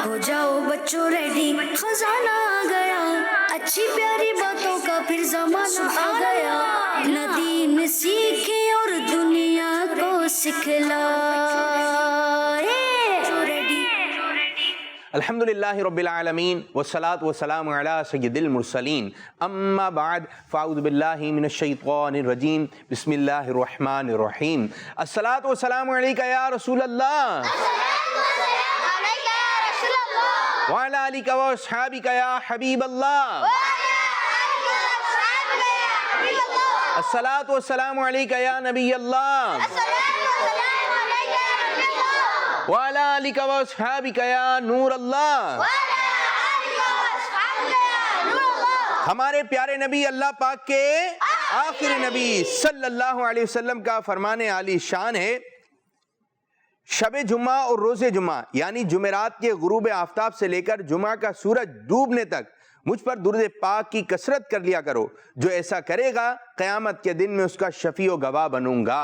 ہو جاؤ بچوں ریڈی، خزانہ آ گیا، اچھی پیاری باتوں کا پھر زمانہ آ گیا، ندیم سیکھے اور دنیا کو سکھلائے۔ الحمدللہ رب العالمین والصلاة والسلام علی سید المرسلین، اما بعد فاعوذ باللہ من الشیطان الرجیم، بسم اللہ الرحمن الرحیم۔ الصلاة والسلام علیک یا رسول اللہ، وعلی آلک واصحابک یا حبیب اللہ، الصلاة والسلام علیک یا نبی اللہ، وعلی آلک واصحابک یا نور اللہ۔ ہمارے پیارے نبی اللہ پاک کے آخری نبی صلی اللہ علیہ وسلم کا فرمان عالی شان ہے، شب جمعہ اور روز جمعہ یعنی جمعرات کے غروب آفتاب سے لے کر جمعہ کا سورج ڈوبنے تک مجھ پر درود پاک کی کثرت کر لیا کرو، جو ایسا کرے گا قیامت کے دن میں اس کا شفیع و گواہ بنوں گا۔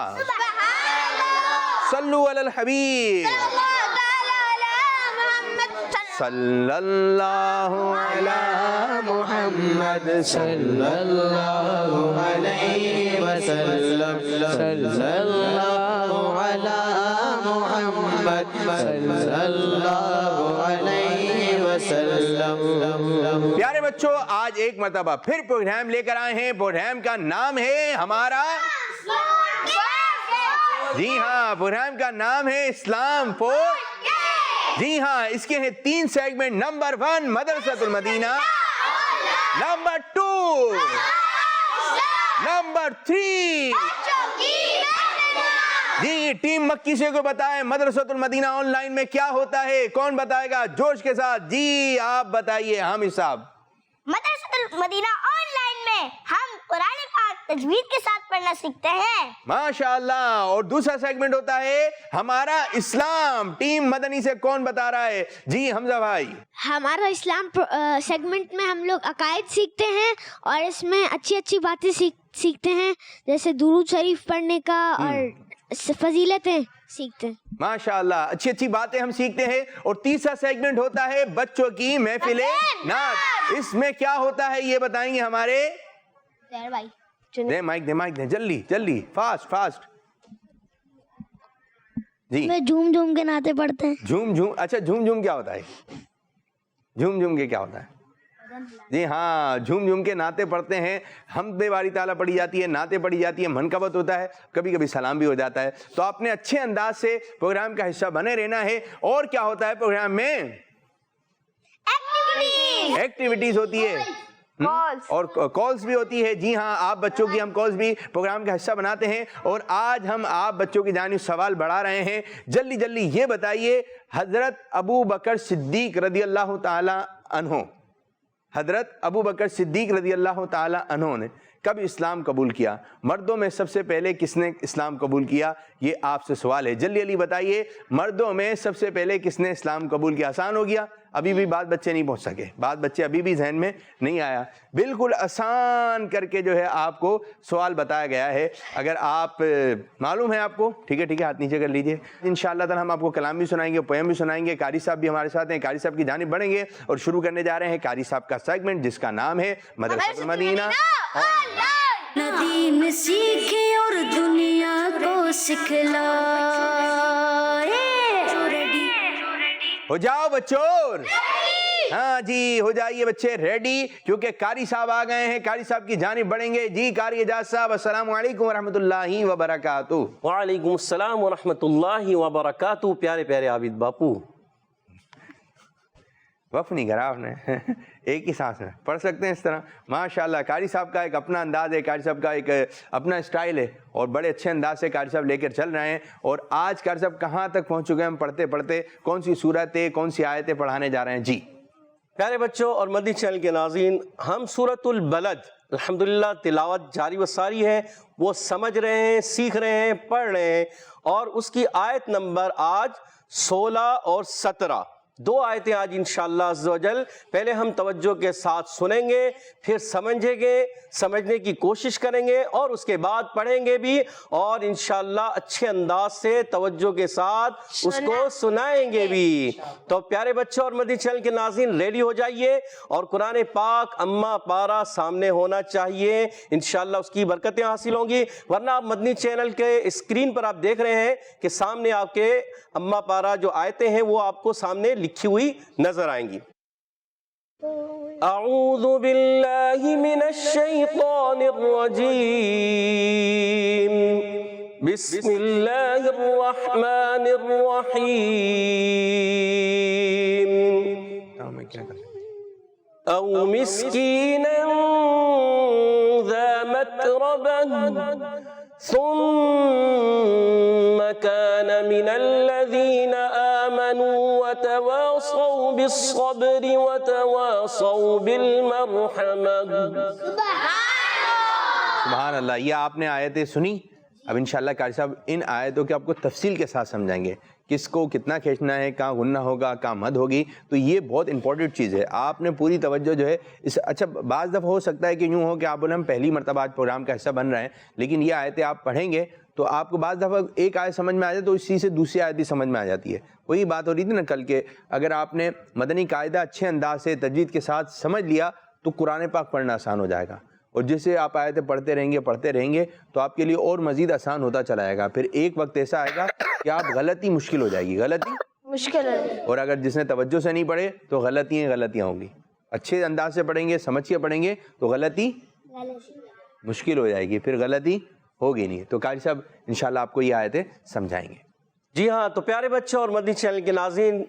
صلو علی الحبیب صلی اللہ علی محمد صلی اللہ علیہ وسلم، صلی اللہ علی محمد صلی اللہ علیہ وسلم۔ پیارے بچوں، آج ایک مرتبہ پھر پروگرام لے کر آئے ہیں، پروگرام کا نام ہے ہمارا، جی ہاں، پروگرام کا نام ہے اسلام فور، جی ہاں، اس کے ہیں 3 سیگمنٹ۔ نمبر 1 مدرسۃ المدینہ، نمبر 2، نمبر 3۔ جی ٹیم مکی سے کو بتائیں مدرسۃ المدینہ آن لائن میں کیا ہوتا ہے؟ کون بتائے گا جوش کے ساتھ؟ جی آپ بتائیے حامد صاحب۔ مدرسۃ المدینہ آن لائن میں ہم قرآن پاک تجوید کے ساتھ پڑھنا سیکھتے ہیں۔ ماشاءاللہ۔ اور دوسرا سیگمنٹ ہوتا ہے ہمارا اسلام، ٹیم مدنی سے کون بتا رہا ہے؟ جی حمزہ بھائی۔ ہمارا اسلام سیگمنٹ میں ہم لوگ عقائد سیکھتے ہیں اور اس میں اچھی اچھی باتیں سیکھتے ہیں، جیسے درود شریف پڑھنے کا اور فضیلتیں سیکھتے ہیں۔ ماشاءاللہ، اچھی اچھی باتیں ہم سیکھتے ہیں۔ اور تیسرا سیگمنٹ ہوتا ہے بچوں کی محفل نعت۔ اس میں کیا ہوتا ہے یہ بتائیں گے ہمارے، دے مائک دے جلدی جلدی، فاسٹ فاسٹ۔ جی جھوم جھوم کے نعتیں پڑھتے ہیں۔ جھوم جھوم، اچھا جھوم جھوم کیا ہوتا ہے؟ جھوم جھوم کے کیا ہوتا ہے؟ جی ہاں، جھوم جھوم کے نعتیں پڑھتے ہیں، حمد باری تعالیٰ پڑھی جاتی ہے، نعتیں پڑھی جاتی ہے، منقبت ہوتا ہے، کبھی کبھی سلام بھی ہو جاتا ہے۔ تو آپ نے اچھے انداز سے پروگرام کا حصہ بنے رہنا ہے۔ اور کیا ہوتا ہے پروگرام میں؟ ایکٹیویٹیز ہوتی ہے اور کالز بھی ہوتی ہے۔ جی ہاں، آپ بچوں کی ہم کالز بھی پروگرام کا حصہ بناتے ہیں۔ اور آج ہم آپ بچوں کی جانب سوال بڑھا رہے ہیں۔ جلدی جلدی یہ بتائیے، حضرت ابو بکر صدیق رضی اللہ تعالی عنہ، حضرت ابو بکر صدیق رضی اللہ تعالی عنہ نے کب اسلام قبول کیا؟ مردوں میں سب سے پہلے کس نے اسلام قبول کیا؟ یہ آپ سے سوال ہے، جلدی جلدی بتائیے، مردوں میں سب سے پہلے کس نے اسلام قبول کیا؟ آسان ہو گیا، ابھی بھی بعض بچے نہیں پہنچ سکے، بعض بچے ابھی بھی ذہن میں نہیں آیا۔ بالکل آسان کر کے جو ہے آپ کو سوال بتایا گیا ہے۔ اگر آپ معلوم ہے آپ کو، ٹھیک ہے ہاتھ نیچے کر لیجئے۔ انشاءاللہ تعالی ہم آپ کو کلام بھی سنائیں گے، پویم بھی سنائیں گے۔ قاری صاحب بھی ہمارے ساتھ ہیں، قاری صاحب کی جانب بڑھیں گے اور شروع کرنے جا رہے ہیں قاری صاحب کا سیگمنٹ، جس کا نام ہے مدرسۃ المدینہ۔ ندیم سیکھے اور دنیا کو سکھلائے۔ ہو جاؤ بچوں، ہاں جی ہو جائیے بچے ریڈی، کیونکہ قاری صاحب آ گئے ہیں، قاری صاحب کی جانب بڑھیں گے۔ جی قاری اعجاز صاحب، السلام علیکم ورحمۃ اللہ وبرکاتہ۔ وعلیکم السلام ورحمۃ اللہ وبرکاتہ۔ پیارے پیارے عابد باپو، وقف نہیں کرا آپ نے، ایک ہی سانس میں پڑھ سکتے ہیں اس طرح۔ ماشاءاللہ، قاری صاحب کا ایک اپنا انداز ہے، قاری صاحب کا ایک اپنا اسٹائل ہے، اور بڑے اچھے انداز سے قاری صاحب لے کر چل رہے ہیں۔ اور آج قاری صاحب کہاں تک پہنچ چکے ہیں ہم پڑھتے پڑھتے؟ کون سی صورتیں، کون سی آیتیں پڑھانے جا رہے ہیں؟ جی پیارے بچوں اور مدنی چینل کے ناظرین، ہم سورۃ البلد الحمدللہ تلاوت جاری و ساری ہے، وہ سمجھ رہے ہیں، سیکھ رہے ہیں، پڑھ رہے ہیں، اور اس کی آیت نمبر آج 16 اور 17 دو آیتیں آج انشاءاللہ عز و جل پہلے ہم توجہ کے ساتھ سنیں گے، پھر سمجھیں گے، سمجھنے کی کوشش کریں گے اور اس کے بعد پڑھیں گے بھی، اور انشاءاللہ اچھے انداز سے توجہ کے ساتھ اس کو سنائیں گے بھی۔ تو پیارے بچوں اور مدنی چینل کے ناظرین ریڈی ہو جائیے، اور قرآن پاک اماں پارہ سامنے ہونا چاہیے، انشاءاللہ اس کی برکتیں حاصل ہوں گی۔ ورنہ آپ مدنی چینل کے اسکرین پر آپ دیکھ رہے ہیں کہ سامنے آپ کے اماں پارہ جو آیتیں ہیں وہ آپ کو سامنے لکھی ہوئی نظر آئیں گی۔ اعوذ باللہ من الشیطان الرجیم، بسم اللہ الرحمن الرحیم۔ او مسکینا ذا متربہ ثم كان من الذين آمنوا وتواصوا بالصبر وتواصوا بالمرحمة۔ سبحان اللہ، یہ آپ نے آیتیں سنی۔ اب انشاءاللہ قاری صاحب ان آیتوں کے آپ کو تفصیل کے ساتھ سمجھائیں گے، کس کو کتنا کھینچنا ہے، کہاں غنہ ہوگا، کہاں مد ہوگی، تو یہ بہت امپورٹنٹ چیز ہے۔ آپ نے پوری توجہ جو ہے اس، اچھا بعض دفعہ ہو سکتا ہے کہ یوں ہو کہ آپ بولے ہم پہلی مرتبہ آج پروگرام کا حصہ بن رہے ہیں، لیکن یہ آیتیں آپ پڑھیں گے تو آپ کو بعض دفعہ ایک آیت سمجھ میں آ جائے تو اسی سے دوسری آیت بھی سمجھ میں آ جاتی ہے۔ وہی بات ہو رہی تھی نا کل کے، اگر آپ نے مدنی قاعدہ اچھے انداز سے تجوید کے ساتھ سمجھ لیا تو قرآن پاک پڑھنا آسان ہو جائے گا، اور جسے آپ آیتیں پڑھتے رہیں گے تو آپ کے لیے اور مزید آسان ہوتا چلا جائے گا۔ پھر ایک وقت ایسا آئے گا کہ آپ غلطی مشکل ہو جائے گی، غلطی مشکل ہے، اور اگر جس نے توجہ سے نہیں پڑھے تو غلطیاں ہوں گی۔ اچھے انداز سے پڑھیں گے، سمجھ کے پڑھیں گے تو غلطی مشکل ہو جائے گی، پھر غلطی ہوگی نہیں۔ تو قاری صاحب انشاءاللہ آپ کو یہ آیتیں سمجھائیں گے۔ جی ہاں، تو پیارے بچوں اور مدنی چینل کے ناظرین،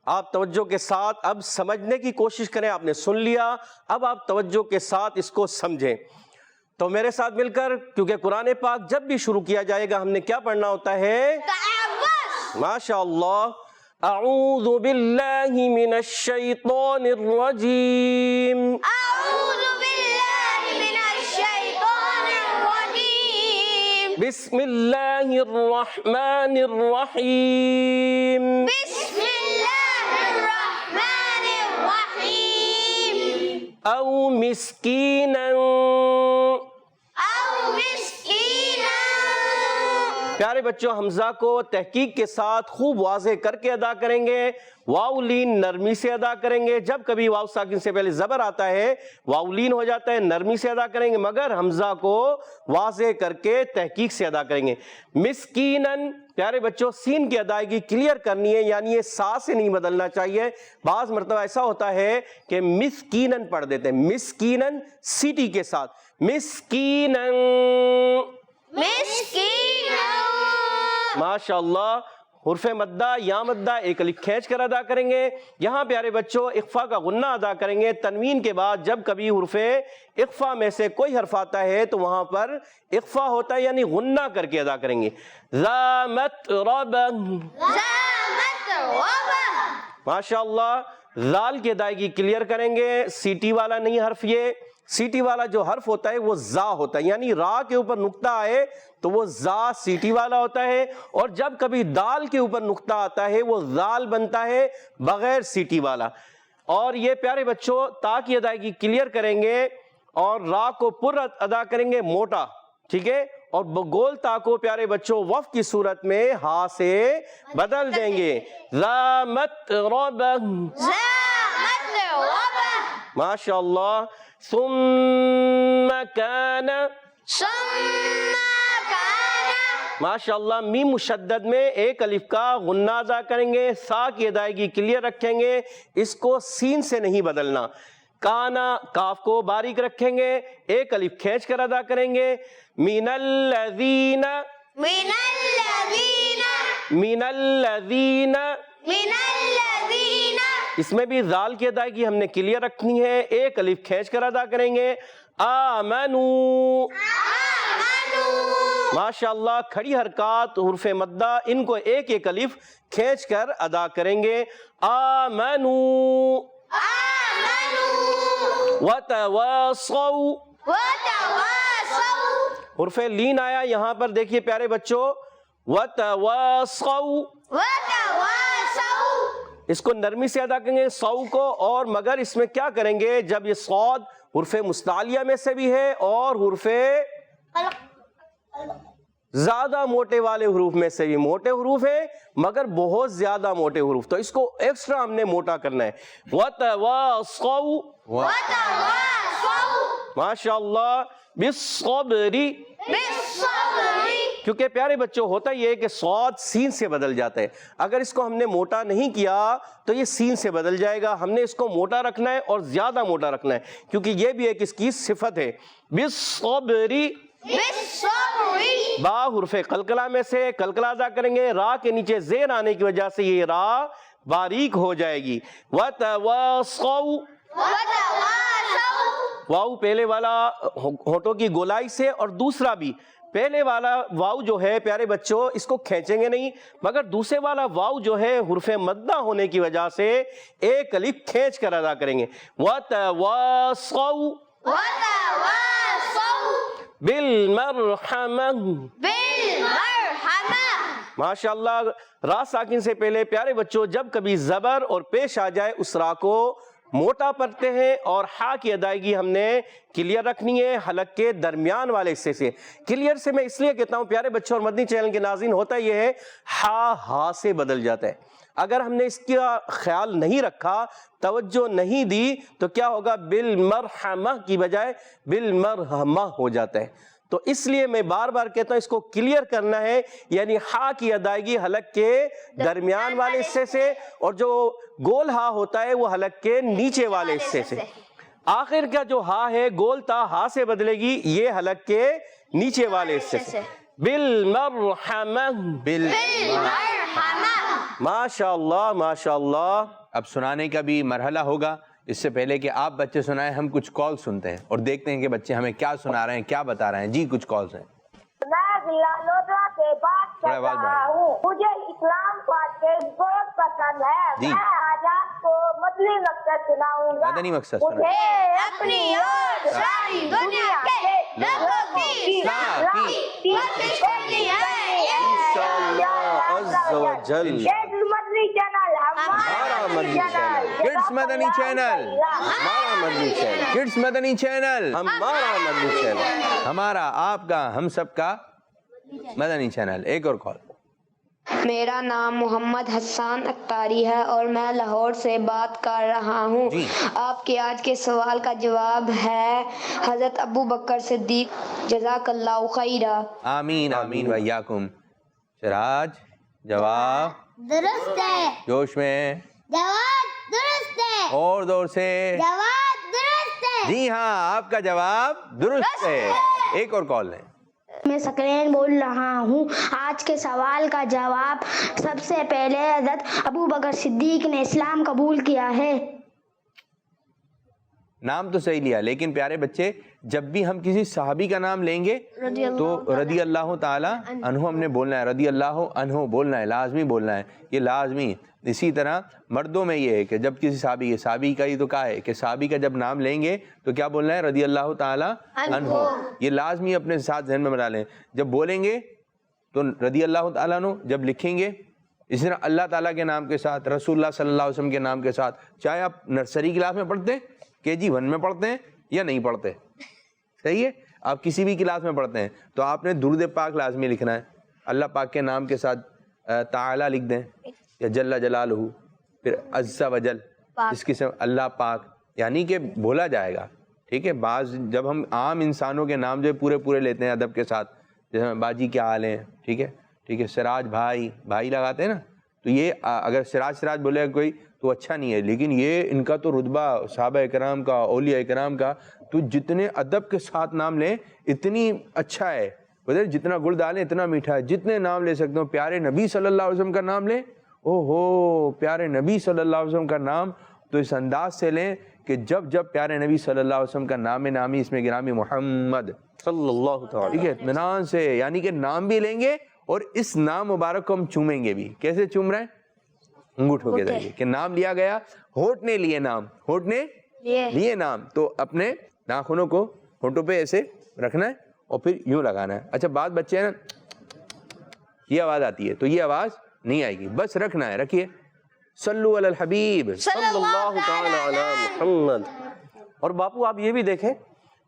آپ توجہ کے ساتھ اب سمجھنے کی کوشش کریں۔ آپ نے سن لیا، اب آپ توجہ کے ساتھ اس کو سمجھیں۔ تو میرے ساتھ مل کر، کیونکہ قرآن پاک جب بھی شروع کیا جائے گا ہم نے کیا پڑھنا ہوتا ہے؟ ماشاءاللہ۔ اعوذ باللہ من الشیطان الرجیم، اعوذ باللہ من الشیطان الرجیم، بسم اللہ الرحمن الرحیم، بسم اللہ الرحمن الرحیم۔ او مسکینا، او مسکینا، پیارے بچوں حمزہ کو تحقیق کے ساتھ خوب واضح کر کے ادا کریں گے، واو لین نرمی سے ادا کریں گے۔ جب کبھی واو ساکن سے پہلے زبر آتا ہے واو لین ہو جاتا ہے، نرمی سے ادا کریں گے، مگر حمزہ کو واضح کر کے تحقیق سے ادا کریں گے۔ مسکینن، پیارے بچوں سین کی ادائیگی کلیئر کرنی ہے، یعنی یہ سا سے نہیں بدلنا چاہیے۔ بعض مرتبہ ایسا ہوتا ہے کہ مسکینن پڑھ دیتے ہیں، مسکینن سیٹی کے ساتھ، مسکینن، مسکینا، ماشاءاللہ۔ حرف مدہ یا مدہ ایک الف کھینچ کر ادا کریں گے۔ یہاں پیارے بچوں اخفا کا غنہ ادا کریں گے۔ تنوین کے بعد جب کبھی حرف اخفا میں سے کوئی حرف آتا ہے تو وہاں پر اخفا ہوتا ہے، یعنی غنہ کر کے ادا کریں گے۔ ذا متربہ، زامت وبہ، ماشاءاللہ۔ ذال کی ادائیگی کلیئر کریں گے، سیٹی والا نہیں حرف، یہ سیٹی والا جو حرف ہوتا ہے وہ زا ہوتا ہے، یعنی را کے اوپر نقطہ آئے تو وہ زا سیٹی والا ہوتا ہے، اور جب کبھی دال کے اوپر نقطہ آتا ہے وہ زال بنتا ہے بغیر سیٹی والا۔ اور یہ پیارے بچوں تا کی ادائیگی کلیئر کریں گے اور را کو پر ادا کریں گے موٹا، ٹھیک ہے، اور گول تا کو پیارے بچوں وف کی صورت میں ہا سے بدل دیں گے۔ ذا متربہ، زامت وبہ، ماشاءاللہ۔ ثم کان، ثم کان، ماشاءاللہ۔ میم مشدد میں ایک الف کا غنہ ادا کریں گے، سا کی ادائیگی کلیئر رکھیں گے، اس کو سین سے نہیں بدلنا۔ کانا، کاف کو باریک رکھیں گے، ایک الف کھینچ کر ادا کریں گے۔ من الذین، من الذین، من الذین، من الذین، اس میں بھی ذال کی ادائیگی ہم نے کلیئر رکھنی ہے، ایک الف کھینچ کر ادا کریں گے۔ آمنو، آمنو، ماشاءاللہ۔ کھڑی حرکات حرف مدہ ان کو ایک ایک الف کھینچ کر ادا کریں گے۔ آمنو، آمنو، وتواصوا، وتواصوا، حرف لین آیا یہاں پر، دیکھیے پیارے بچوں، وتواصوا، وتواصوا، اس کو نرمی سے ادا کریں گے صو کو، اور مگر اس میں کیا کریں گے، جب یہ صاد حرف مستعلیہ میں سے بھی ہے اور حرف زیادہ موٹے والے حروف میں سے بھی، موٹے حروف ہیں مگر بہت زیادہ موٹے حروف، تو اس کو ایکسٹرا ہم نے موٹا کرنا ہے. وَتَوَاصَوْا ماشاء اللہ بالصبری، کیونکہ پیارے بچوں ہوتا یہ ہے کہ صاد سین سے بدل جاتا ہے. اگر اس کو ہم نے موٹا نہیں کیا تو یہ سین سے بدل جائے گا. ہم نے اس کو موٹا رکھنا ہے اور زیادہ موٹا رکھنا ہے، کیونکہ یہ بھی ایک اس کی صفت ہے. بالصبری، با حرف قلقلہ میں سے قلقلہ ادا کریں گے، را کے نیچے زیر آنے کی وجہ سے یہ را باریک ہو جائے گی. وَتَوَاصَوْا، واو پہلے والا ہونٹوں کی گولائی سے، اور دوسرا بھی پہلے والا واو جو ہے پیارے بچوں اس کو کھینچیں گے نہیں، مگر دوسرے والا واو جو ہے حرف مدہ ہونے کی وجہ سے ایک الف کھینچ کر ادا کریں گے. وَتَوَاصَوْا بالمرحمہ، ماشاء اللہ. را ساکن سے پہلے پیارے بچوں جب کبھی زبر اور پیش آ جائے اس را کو موٹا پڑھتے ہیں، اور ہا کی ادائیگی ہم نے کلیئر رکھنی ہے حلق کے درمیان والے حصے سے. کلیئر سے میں اس لیے کہتا ہوں پیارے بچوں اور مدنی چینل کے ناظرین، ہوتا یہ ہے ہا سے بدل جاتا ہے. اگر ہم نے اس کا خیال نہیں رکھا، توجہ نہیں دی، تو کیا ہوگا، بالمرحمہ کی بجائے بالمرحمہ ہو جاتا ہے. تو اس لیے میں بار بار کہتا ہوں اس کو کلیئر کرنا ہے، یعنی ہا کی ادائیگی حلق کے درمیان والے حصے سے، اور جو گول ہا ہوتا ہے وہ حلق کے نیچے والے حصے سے. آخر کا جو ہا ہے گول تا ہا سے بدلے گی، یہ حلق کے نیچے والے حصے سے. بالمرحمہ، ماشاء اللہ ماشاء اللہ. اب سنانے کا بھی مرحلہ ہوگا. اس سے پہلے کہ آپ بچے سنائیں، ہم کچھ کال سنتے ہیں اور دیکھتے ہیں کہ بچے ہمیں کیا سنا رہے ہیں، کیا بتا رہے ہیں. جی کچھ کالز ہیں. میں ضلع لودھا سے بات کر رہا ہوں. مجھے اسلام پاک کے بہت پسند ہے. میں آج آپ کو مدنی مقصد سناؤں گا. مدنی مقصد سنائیں. مجھے اپنی اور ساری دنیا کے لوگوں کی کوشش کرنی ہے انشاءاللہ عز و جل. مدنی چینل ہمارا مدنی چینل، کڈس مدنی چینل، ہمارا مدنی چینل، کڈس مدنی چینل، ہمارا مدنی چینل، ہمارا، آپ کا، ہم سب کا مدنی چینل. ایک اور کال. میرا نام محمد حسان اختاری ہے اور میں لاہور سے بات کر رہا ہوں. آپ کے آج کے سوال کا جواب ہے حضرت ابو بکر صدیق، جزاک اللہ خیرہ. آمین آمین ویاکم. سراج جواب درست ہے. جوش میں، جواب درست ہے. اور دور سے. جواب درست ہے. جی ہاں، آپ کا جواب درست ہے. ایک اور کال ہے. میں سکرین بول رہا ہوں. آج کے سوال کا جواب، سب سے پہلے حضرت ابو بکر صدیق نے اسلام قبول کیا ہے. نام تو صحیح لیا، لیکن پیارے بچے جب بھی ہم کسی صحابی کا نام لیں گے تو رضی اللہ تعالی عنہ ہم نے بولنا ہے. رضی اللہ عنہ بولنا ہے، لازمی بولنا ہے، یہ لازمی. اسی طرح مردوں میں یہ ہے کہ جب کسی صحابی کا ہی تو کہا ہے کہ صحابی کا جب نام لیں گے تو کیا بولنا ہے، رضی اللہ تعالی عنہ. یہ لازمی اپنے ساتھ ذہن میں بنا لیں. جب بولیں گے تو رضی اللہ تعالیٰ عنہ، جب لکھیں گے اسی طرح اللہ تعالیٰ کے نام کے ساتھ، رسول اللہ صلی اللہ علیہ وسلم کے نام کے ساتھ. چاہے آپ نرسری کلاس میں پڑھتے ہیں، KG 1 میں پڑھتے ہیں یا نہیں پڑھتے، صحیح ہے، آپ کسی بھی کلاس میں پڑھتے ہیں تو آپ نے درود پاک لازمی لکھنا ہے. اللہ پاک کے نام کے ساتھ تعالی لکھ دیں یا جل جلالہ، پھر عز و جل، اس قسم اللہ پاک، یعنی کہ بولا جائے گا. ٹھیک ہے. بعض جب ہم عام انسانوں کے نام جو پورے لیتے ہیں ادب کے ساتھ، جیسے باجی کیا حال ہے، ٹھیک ہے ٹھیک ہے، سراج بھائی لگاتے ہیں نا، تو یہ اگر سراج بولے گا کوئی تو اچھا نہیں ہے. لیکن یہ ان کا تو رتبہ صحابہ کرام کا، اولیاء کرام کا، تو جتنے ادب کے ساتھ نام لیں اتنی اچھا ہے. جتنا گڑ ڈالیں اتنا میٹھا ہے. جتنے نام لے سکتے ہو. پیارے نبی صلی اللہ علیہ وسلم کا نام لیں، او ہو پیارے نبی صلی اللہ علیہ وسلم کا نام تو اس انداز سے لیں کہ جب پیارے نبی صلی اللہ علیہ وسلم کا نام نامی اس میں گرامی محمد صلی اللہ تعالی، ٹھیک ہے، اطمینان سے، یعنی کہ نام بھی لیں گے اور اس نام مبارک کو ہم چومیں گے بھی. کیسے چوم رہے ہیں؟ انگوٹھوں کے ذریعے، کہ نام لیا گیا، ہونٹ نے لیے نام، ہونٹ نے لیے نام، تو اپنے ناخنوں کو ہونٹوں پہ ایسے رکھنا ہے اور پھر یوں لگانا ہے. اچھا بعض بچے ہیں نا یہ آواز آتی ہے تو یہ آواز نہیں آئے گی، بس رکھنا ہے، رکھیے صلو علی الحبیب. صلی اللہ تعالی علی محمد. اور باپو آپ یہ بھی دیکھیں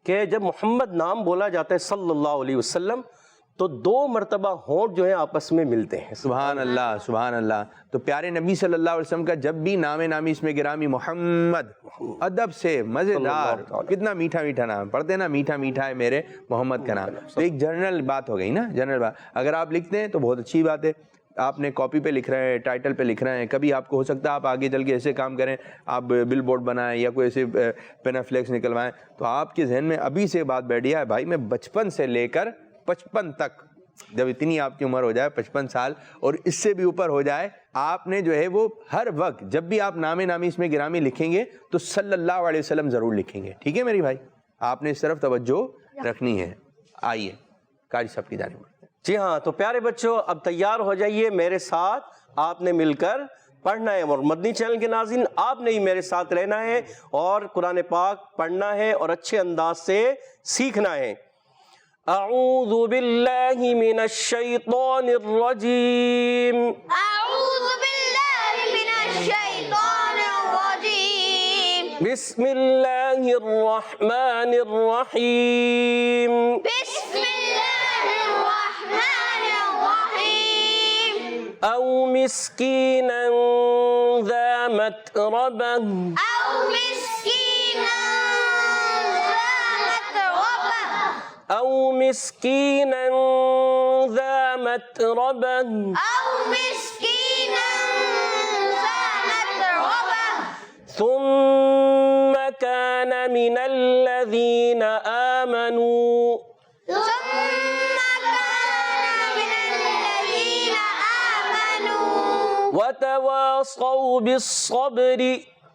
کہ جب محمد نام بولا جاتا ہے صلی اللہ علیہ وسلم تو 2 مرتبہ ہونٹ جو ہیں آپس میں ملتے ہیں. سبحان اللہ سبحان اللہ. تو پیارے نبی صلی اللہ علیہ وسلم کا جب بھی نام نامی اس میں گرامی محمد ادب سے مزیدار, کتنا میٹھا میٹھا نام پڑھتے ہیں نا, میٹھا میٹھا ہے میرے محمد کا نام. تو ایک جنرل بات ہو گئی نا, جنرل بات. اگر آپ لکھتے ہیں تو بہت اچھی بات ہے, آپ نے کاپی پہ لکھ رہے ہیں, ٹائٹل پہ لکھ رہے ہیں, کبھی آپ کو ہو سکتا ہے آپ آگے چل کے ایسے کام کریں, آپ بل بورڈ بنائیں یا کوئی ایسے پینافلیکس نکلوائیں, تو آپ کے ذہن میں ابھی سے بات بیٹھ گیا ہے بھائی میں بچپن سے لے کر 55 تک, جب اتنی آپ کی عمر ہو جائے 55 سال اور اس سے بھی اوپر ہو جائے, آپ نے جو ہے وہ ہر وقت جب بھی آپ نام نامی اس میں گرامی لکھیں گے تو صلی اللہ علیہ وسلم ضرور لکھیں گے. ٹھیک ہے میری بھائی, آپ نے اس طرف توجہ رکھنی ہے. آئیے قاری صاحب کی جانب. جی ہاں, تو پیارے بچوں اب تیار ہو جائیے, میرے ساتھ آپ نے مل کر پڑھنا ہے, اور مدنی چینل کے ناظرین آپ نے ہی میرے ساتھ رہنا ہے اور قرآن پاک پڑھنا ہے اور اچھے انداز سے سیکھنا ہے. اعوذ باللہ من الشیطان الرجیم. اعوذ باللہ من الشیطان الرجیم. بسم اللہ الرحمن الرحیم. بسم اللہ الرحمن الرحیم. او مسکینا ذا متربہ. او مسکینا ذا متربہ. او مسکینا ذا متربہ. او مسکینا ذا متربہ. ثم كان من الذين آمنوا. ثم كان من الذين آمنوا وتواصوا بالصبر.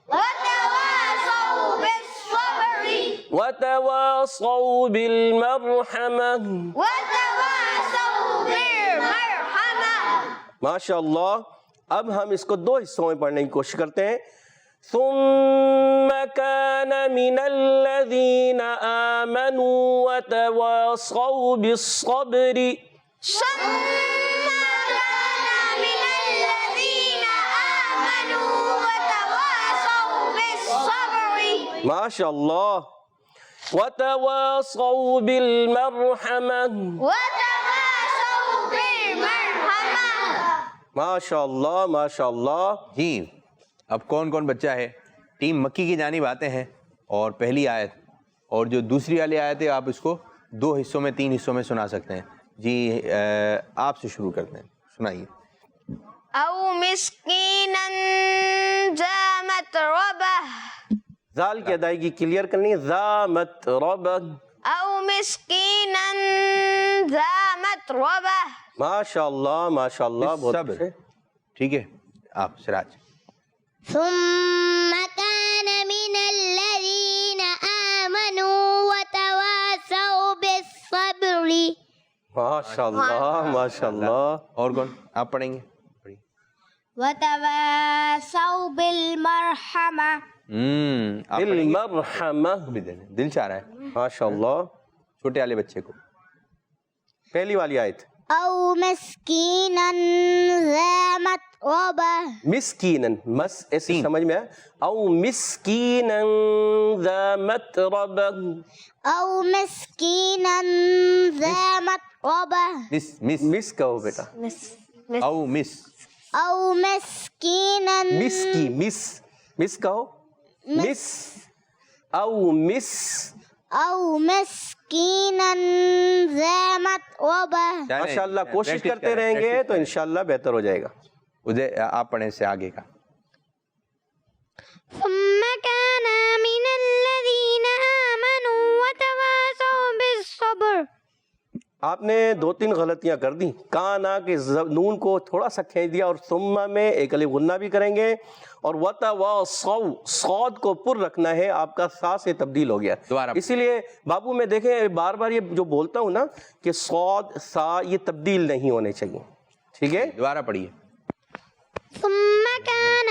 وتواصوا بالصبر. وتواصوا بالمرحمة. وتواصوا بالمرحمة. ماشاء اللہ. اب ہم اس کو 2 حصوں میں پڑھنے کی کوشش کرتے ہیں. ثم كان من الذين آمنوا وتواصوا بالصبر. ثم كان من الذين آمنوا وتواصوا بالصبر. ماشاء اللہ. وتواصوا بالمرحمة. وتواصوا بالمرحمة. ماشاء اللہ ماشاء اللہ. جی اب کون کون بچہ ہے؟ ٹیم مکی کی جانب آتے ہیں اور پہلی آیت اور جو دوسری والی آیت ہے آپ اس کو 2 حصوں میں 3 حصوں میں سنا سکتے ہیں. جی آپ سے شروع کرتے ہیں, سنائیے. او مسکینا ذا متربہ. زال کی ادائیگی کلیئر کرنی ہے. ذا متربہ. او مسکینا ذا متربہ. ماشاء اللہ ماشاء اللہ. بہت صبر. اچھے. ٹھیک ہے, آپ سراج. ثم كان من الذين آمنوا وتواصوا بالصبر. ماشاء اللہ ماشاء اللہ. اور کون آپ پڑھیں گے؟ پڑھیے. وتواصوا بالمرحمة. آپ پڑھیں گے؟ بالمرحمہ. دل چاہ رہا ہے ماشاء اللہ. چھوٹے والے بچے کو. پہلی والی آیت. أو مسكينا ذا متربة. مسکینن, مس ایسی سمجھ میں ہے. او مسکینا ذا متربہ. أو مسكينا ذا متربة. مس مس مس کہو بیٹا. او مس. أو مسكينا. مس کی مس, مس کہو. مس. او مس. أو مسكينا ذا متربة. ماشاء اللہ. کوشش کرتے رہیں گے تو انشاءاللہ بہتر ہو جائے گا. ادھر آپ پڑھیں سے آگے کا. ثم كان من الذين آمنوا وتواصوا بالصبر. آپ نے 2-3 غلطیاں کر دی. کانا کے نون کو تھوڑا سا کھینچ دیا اور ثم میں ایک الف غنہ بھی کریں گے, اور وتواصوا صاد کو پر رکھنا ہے. آپ کا سا سے تبدیل ہو گیا. اسی لیے بابو میں دیکھیں بار بار یہ جو بولتا ہوں نا کہ صاد سا یہ تبدیل نہیں ہونے چاہیے. ٹھیک ہے, دوبارہ پڑھیے. ثم كان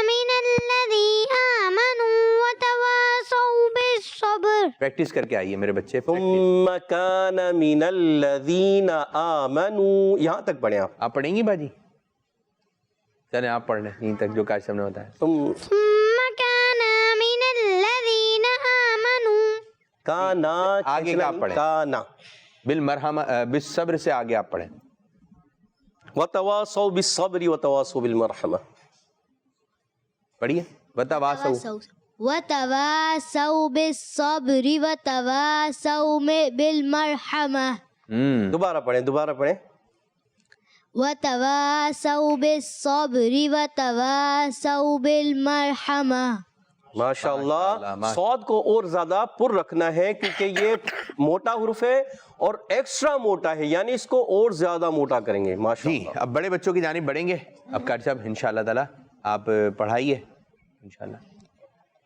من الذين آمنوا وتواصوا بالصبر. پریکٹس کر کے آئیے میرے بچے. ثم كان من الذين آمنوا. یہاں تک پڑھیں آپ. آپ پڑھیں گی باجی؟ چلیں آپ پڑھ لیں یہیں تک جو کاش ہم نے بتایا. ثم كان من الذين آمنوا. کانا آگے کا آپ پڑھیں. کانا بالمرحمہ بالصبر سے آگے آپ پڑھیں. وتواصوا بالصبر وتواصوا بالمرحمہ. پڑھیے. وتواصوا وتواصوا بالصبر وتواصوا بالمرحمة. دوبارہ پڑھیں. وتواصوا بالصبر وتواصوا بالمرحمة. ماشاء اللہ. صاد کو اور زیادہ پر رکھنا ہے کیونکہ یہ موٹا حرف ہے اور ایکسٹرا موٹا ہے، یعنی اس کو اور زیادہ موٹا کریں گے. ماشاء جی اللہ. اب بڑے بچوں کی جانب بڑھیں گے. اب قاری صاحب انشاءاللہ تعالی آپ پڑھائیے انشاءاللہ.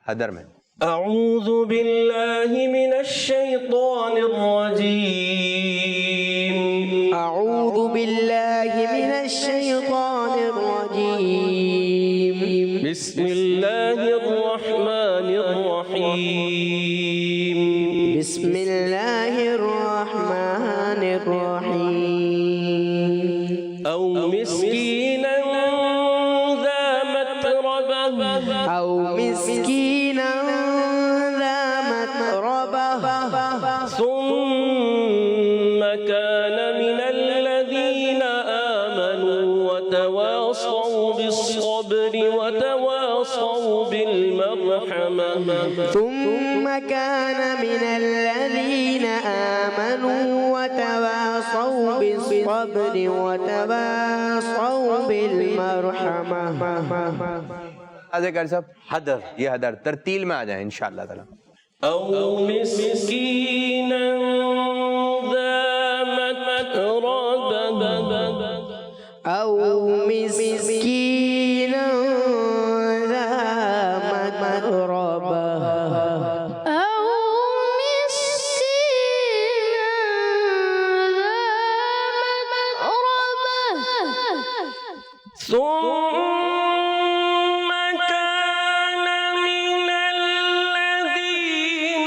حدر میں اعوذ باللہ من الشیطان الرجیم. أعوذ بالله من الشيطان الرجيم. بسم اللہ الرحمن الرحیم. بسم الله الرحمن الرحيم. او مسکینا ذا متربہ. أو مسكينا ذا متربة ثم كان من الذين آمنوا وتواصوا بالصبر وتواصوا بالمرحمة. ثم كان من الذين آمنوا وتواصوا بالصبر وتواصوا بالمرحمة. آجے قاری صاحب. حدر. یہ حدر ترتیل میں آ جائیں انشاءاللہ تعالی. او مسکینا ذا متربہ. أو مسكينا ذا متربة. أو مسكينا ذا متربة. ثم كان من الذين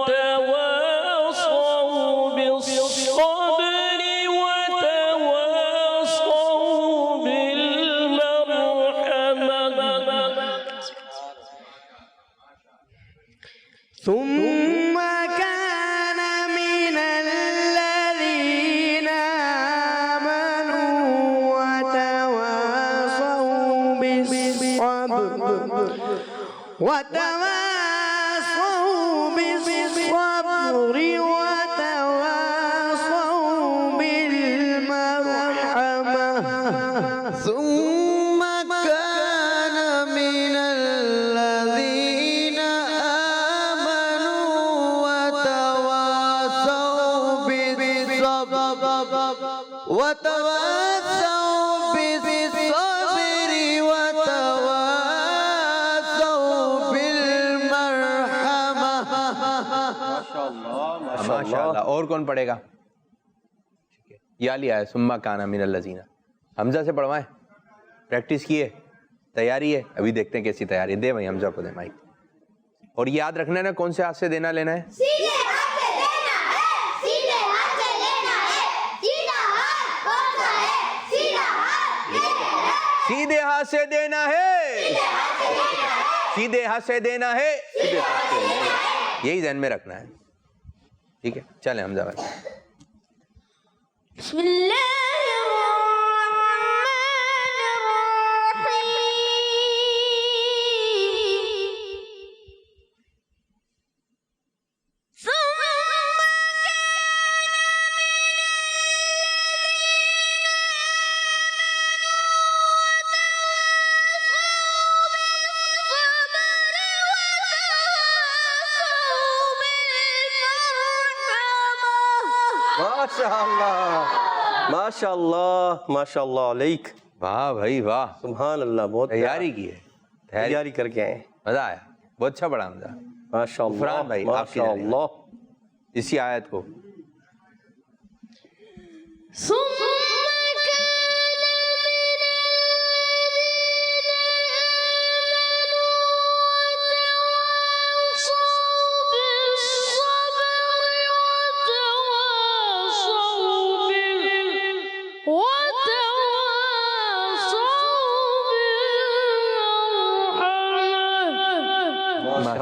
آمنوا وتواصوا بالصبر وتواصوا بالمرحمة. ثم كان من الذين آمنوا وتواصوا بالصبر وتواصوا بالمرحمة. ثم كان من الذين آمنوا وتواصوا بالصبر وتواصوا بالصبر وتواصوا بالمرحمة. ماشاءاللہ. اور کون پڑھے گا؟ یا لیا ہے ثم کان من الذین. حمزہ سے پڑھوائیں. پریکٹس کیے. تیاری ہے. ابھی دیکھتے ہیں کیسی تیاری. دے بھائی حمزہ کو دے مائک. اور یاد رکھنا ہے نا کون سے ہاتھ سے دینا لینا ہے. سیدھے ہاتھ سے دینا ہے. سیدھے ہاتھ سے لینا ہے. سیدھا ہاتھ کون سا ہے؟ سیدھا ہاتھ سیدھے ہاتھ سے دینا ہے. سیدھے ہاتھ سے دینا ہے. یہی ذہن میں رکھنا ہے. ٹھیک ہے چلیں حمزہ بھائی. بسم الله الرحمن الرحيم. ثم ماشاءاللہ ماشاءاللہ ماشاءاللہ علیک. واہ بھائی واہ. سبحان اللہ. بہت تیاری کی ہے. تیاری کر کے آئے. مزہ آیا. بہت اچھا پڑھا حمزہ. ماشاءاللہ فرحان بھائی آپ کی ماشاءاللہ. اسی آیت کو. وتواصوا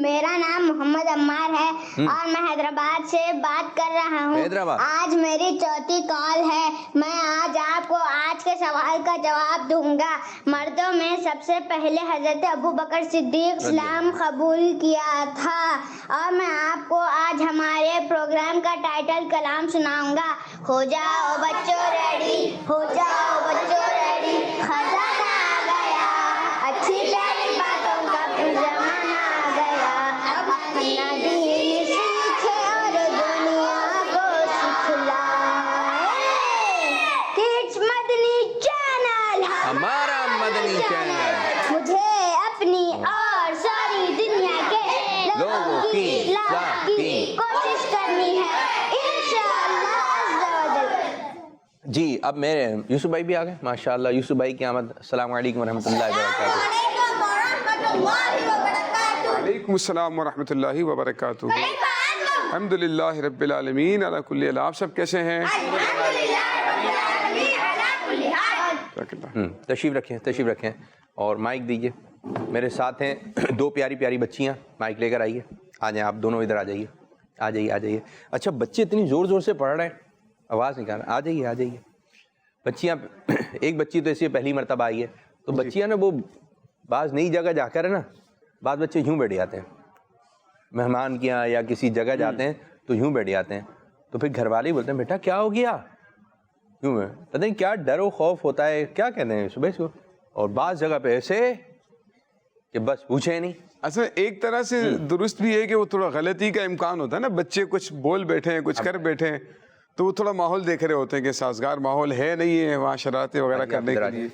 میرا نام محمد عمار ہے اور میں حیدرآباد سے بات کر رہا ہوں. حیدرآباد. آج میری چوتھی کال ہے. میں آج آپ کو آج کے سوال کا جواب دوں گا. مردوں میں سب سے پہلے حضرت ابو بکر صدیق اسلام قبول کیا تھا. اور میں آپ کو آج ہمارے پروگرام کا ٹائٹل کلام سناؤں گا. ہو جاؤ بچوں ریڈی, ہو جاؤ بچوں ریڈی, خزانہ آ گیا, اچھی پیاری باتوں کا پھر زمانہ آ گیا. اپنا دین سیکھے اور دنیا کو سکھلائے. کڈس مدنی چینل ہمارا مدنی چینل مجھے اپنی اور ساری دنیا کے لوگوں کی اصلاح کی کوشش کرنی ہے انشاءاللہ عز و جل. جی. اب میرے یوسف بھائی بھی آ گئے ماشاء اللہ. یوسف بھائی کی آمد. السلام علیکم ورحمۃ اللہ وبرکاتہ. وعلیکم السلام ورحمۃ اللہ وبرکاتہ. الحمد للہ رب العالمین علی کل حال. آپ سب کیسے ہیں؟ تشریف رکھیں, تشریف رکھیں اور مائک دیجیے. میرے ساتھ ہیں دو پیاری پیاری بچیاں. مائک لے کر آئیے. آ جائیں آپ دونوں ادھر, آ جائیے, آ جائیے, آ جائیے. اچھا بچے اتنی زور زور سے پڑھ رہے ہیں, آواز نکال. آ جائیے, آ جائیے بچیاں. ایک بچی تو اس لیے پہلی مرتبہ آئی ہے, تو بچیاں نا وہ بعض نئی جگہ جا کر ہے نا, بعض بچے یوں بیٹھ جاتے ہیں مہمان کے یہاں یا کسی جگہ جاتے ہیں تو یوں بیٹھ جاتے ہیں. تو پھر گھر والے بولتے ہیں بیٹا کیا ہو گیا, یوں پتہ نہیں کیا ڈر و خوف ہوتا ہے, کیا کہتے ہیں صبح سے. اور بعض جگہ پہ ایسے کہ بس پوچھے نہیں. اصل ایک طرح سے درست بھی ہے کہ وہ تھوڑا غلطی کا امکان ہوتا ہے نا. بچے کچھ بول بیٹھے ہیں, کچھ کر بیٹھے ہیں, تو وہ تھوڑا ماحول دیکھ رہے ہوتے ہیں کہ سازگار ماحول ہے نہیں ہے وہاں شرارتیں وغیرہ کرنے کے لیے.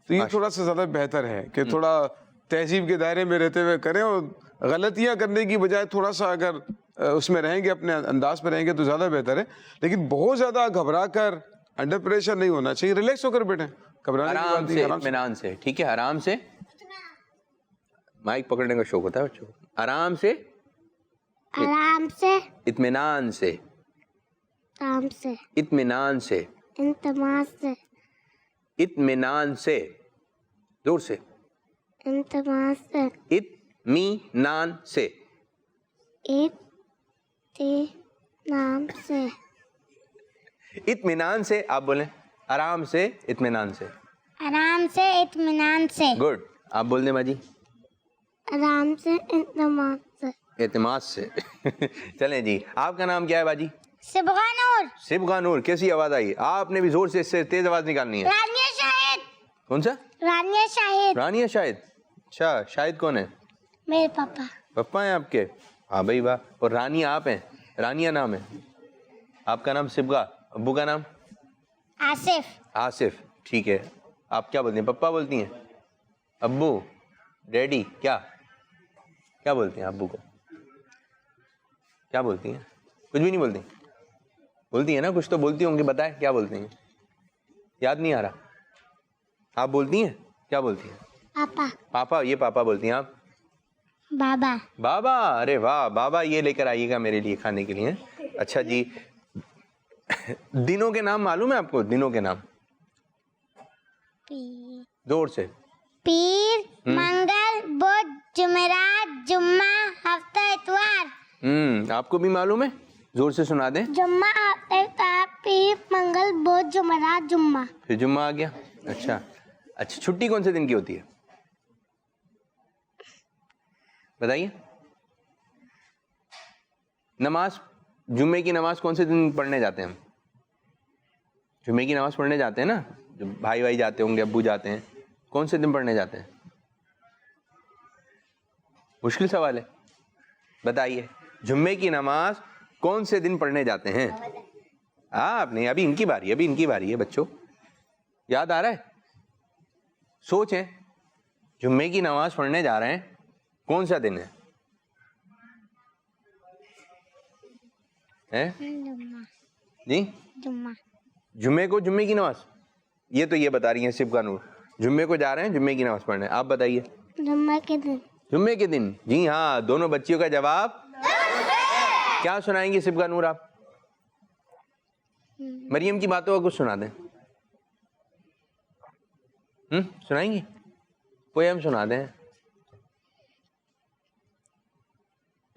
تو یہ تھوڑا سا زیادہ بہتر ہے کہ تھوڑا تہذیب کے دائرے میں رہتے ہوئے کریں, اور غلطیاں کرنے کی بجائے تھوڑا سا اگر اس میں رہیں گے, اپنے انداز میں رہیں گے تو زیادہ بہتر ہے. لیکن بہت زیادہ گھبرا کر انڈر پریشر نہیں ہونا چاہیے. ریلیکس ہو کر بیٹھیں, گھبرانے کی بات نہیں, اطمینان سے. ٹھیک ہے, آرام سے. مائک پکڑنے کا شوق ہوتا ہے بچوں کو. آرام سے, آرام سے, اطمینان سے, آرام سے, اطمینان سے, انتماس سے, اطمینان سے, زور سے, انتماس سے, اطمینان سے, نام سے, اطمینان سے. آپ بولیں آرام سے, اطمینان سے. آرام سے, اطمینان سے. گڈ. آپ بول دیں باجی. آرام سے, انتماس سے. اعتماد سے. چلیں جی, آپ کا نام کیا ہے باجی؟ صبغہ نور. صبغہ نور. کیسی آواز آئی؟ آپ نے بھی زور سے اس سے تیز آواز نکالنی ہے. رانیہ شاہد. کون سا؟ رانیہ شاہد. رانیہ شاہد. اچھا, شاہد کون ہے؟ میرے پاپا. پپا ہیں آپ کے؟ ہاں بھائی واہ. اور رانیہ آپ ہیں؟ رانیہ نام ہے آپ کا. نام صبغہ. ابو کا نام؟ آصف. آصف. ٹھیک ہے. آپ کیا بولتی ہیں؟ پپا بولتی ہیں؟ ابو, ڈیڈی, کیا کیا بولتی ہیں ابو کو؟ کیا بولتی ہیں؟ کچھ بھی نہیں بولتی؟ بولتی ہیں نا کچھ تو بولتی ہوں گی, بتائیں کیا بولتی ہیں؟ یاد نہیں آ رہا. آپ بولتی ہیں کیا بولتی ہیں؟ پاپا. پاپا. یہ پاپا بولتی ہیں آپ؟ بابا. بابا. ارے واہ بابا, یہ لے کر آئیے گا میرے لیے کھانے کے لیے. اچھا جی, دنوں کے نام معلوم ہے آپ کو؟ دنوں کے نام زور سے. پیر, منگل, بدھ, جمعرات, جمعہ, ہفتہ, اتوار. آپ کو بھی معلوم ہے؟ زور سے سنا دیں. جمعہ, ہفتہ, اتوار, پیر, منگل, بدھ, جمعرات, جمعہ. پھر جمعہ آ گیا. اچھا اچھا, چھٹی کون سے دن کی ہوتی ہے بتائیے؟ نماز, جمعے کی نماز کون سے دن پڑھنے جاتے ہیں ہم؟ جمعے کی نماز پڑھنے جاتے ہیں نا, جو بھائی بھائی جاتے ہوں گے, ابو جاتے ہیں, کون سے دن پڑھنے جاتے ہیں؟ مشکل سوال ہے, بتائیے. جمعے کی نماز کون سے دن پڑھنے جاتے ہیں؟ آپ نہیں, ابھی ان کی باری ہے, ابھی ان کی باری ہے بچوں. یاد آ رہا ہے؟ سوچیں, جمعے کی نماز پڑھنے جا رہے ہیں, کون سا دن ہے؟ جی جمعہ. جمعے کو جمعے کی نماز, یہ تو یہ بتا رہی ہیں صبغہ نور, جمعے کو جا رہے ہیں جمعے کی نماز پڑھنے. آپ بتائیے. جمعہ کے دن. جمعے کے دن. جی ہاں, دونوں بچیوں کا جواب. کیا سنائیں گے صبغہ نور آپ؟ مریم کی باتوں کا کچھ سنا دیں. سنائیں گی؟ پویم سنا دیں.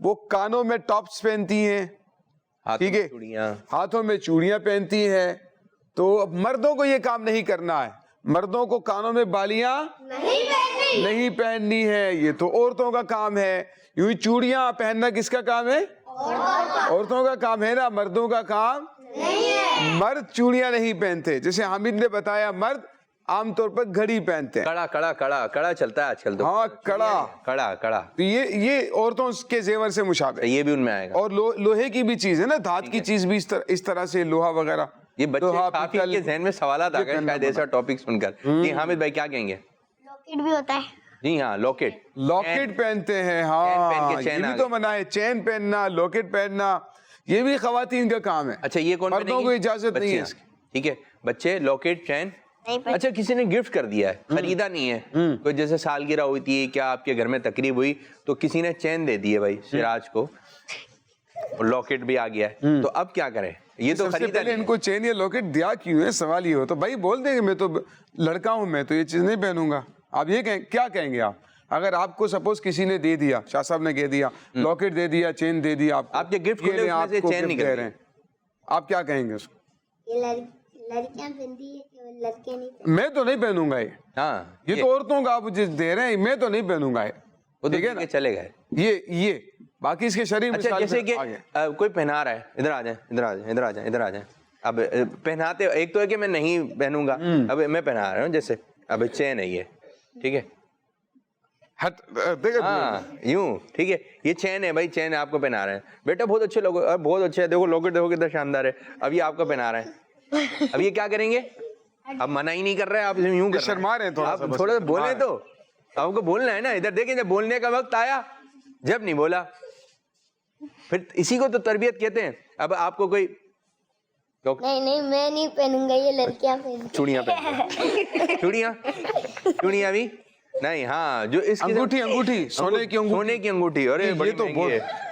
وہ کانوں میں ٹاپس پہنتی ہیں, ٹھیک ہے, ہاتھوں میں چوڑیاں پہنتی ہیں. تو اب مردوں کو یہ کام نہیں کرنا ہے, مردوں کو کانوں میں بالیاں نہیں پہننی ہے, یہ تو عورتوں کا کام ہے. یوں چوڑیاں پہننا کس کا کام ہے؟ عورتوں کا کام ہے نا, مردوں کا کام نہیں ہے. مرد چوڑیاں نہیں پہنتے, جیسے حامد نے بتایا مرد عام طور پر گھڑی پہنتے ہیں. کڑا چلتا ہے آج کل. ہاں کڑا, تو یہ عورتوں کے زیور سے مشابہ, یہ بھی ان میں آئے گا. اور لوہے کی بھی چیز ہے نا, دھات کی چیز بھی اس طرح سے, لوہا وغیرہ. یہ بچے کافی کے ذہن میں سوالات آ گئے شاید ایسا ٹاپک سن کر. جی حامد بھائی کیا کہیں گے؟ لاکٹ بھی ہوتا ہے. جی ہاں, لاکٹ پہنتے ہیں. ہاں یہ بھی تو منع ہے, چین پہننا, لاکٹ پہننا, یہ بھی خواتین کا کام ہے. اچھا یہ کون مردوں کو اجازت نہیں ہے اس کی. ٹھیک ہے, بچے لاکٹ چین اچھا کسی نے گفٹ کر دیا ہے, خریدا نہیں ہے, کوئی جیسے سالگرہ ہوئی تھی کیا آپ کے گھر میں تقریب ہوئی تو کسی نے چین دے دی ہے بھائی سراج کو, لاکٹ بھی آ گیا ہے, تو اب کیا کریں؟ یہ تو خریدا نہیں. ان کو چین یا لاکٹ دیا کیوں ہے سوال یہ ہو, تو بھائی بول دیں گے میں تو لڑکا ہوں, میں تو یہ چیز نہیں پہنوں گا. آپ یہ کیا کہیں گے آپ اگر آپ کو سپوز کسی نے دے دیا, شاہ صاحب نے کہہ دیا لاکٹ دے دیا, چین دے دیا, آپ کے گفٹ کھولے اس میں سے چین نہیں کہہ رہے ہیں, آپ کیا کہیں گے اس کو؟ لڑکیاں پہنتی ہے کہ لڑکے نہیں؟ میں تو نہیں پہنوں گا یہ. ہاں یہ تو عورتوں کا آپ دے رہے ہیں, میں تو نہیں پہنوں گا یہ. ٹھیک ہے نا, چلے گئے یہ باقی اس کے شرعی مثال. جیسے کہ کوئی پہنا رہا ہے, ادھر آ جائیں. اب پہناتے ایک تو ہے کہ میں نہیں پہنوں گا, اب میں پہنا رہا ہوں, جیسے اب چین ہے یہ, ٹھیک ہے, ہاں یوں, ٹھیک ہے, یہ چین ہے بھائی, چین آپ کو پہنا رہے ہیں, بیٹا بہت اچھے لوگ, بہت اچھے ہے, دیکھو لاکٹ دیکھو کتنا شاندار ہے, اب یہ آپ کو پہنا رہے ہیں, اب یہ کیا کریں گے؟ اب منع ہی نہیں کر رہے آپ, یوں شرما رہے ہیں, آپ تھوڑا سا بولیں تو آپ کو بولنا ہے نا. ادھر دیکھیں جب بولنے کا وقت آیا, جب نہیں بولا, پھر اسی کو تو تربیت کہتے ہیں. اب آپ کو کوئی نہیں میں نہیں پہنوں گا, یہ لڑکیاں پہنتی. چوڑیاں پہن, چوڑیاں بھی نہیں. ہاں جو اس کی انگوٹھی, سونے کی انگوٹھی, ارے یہ تو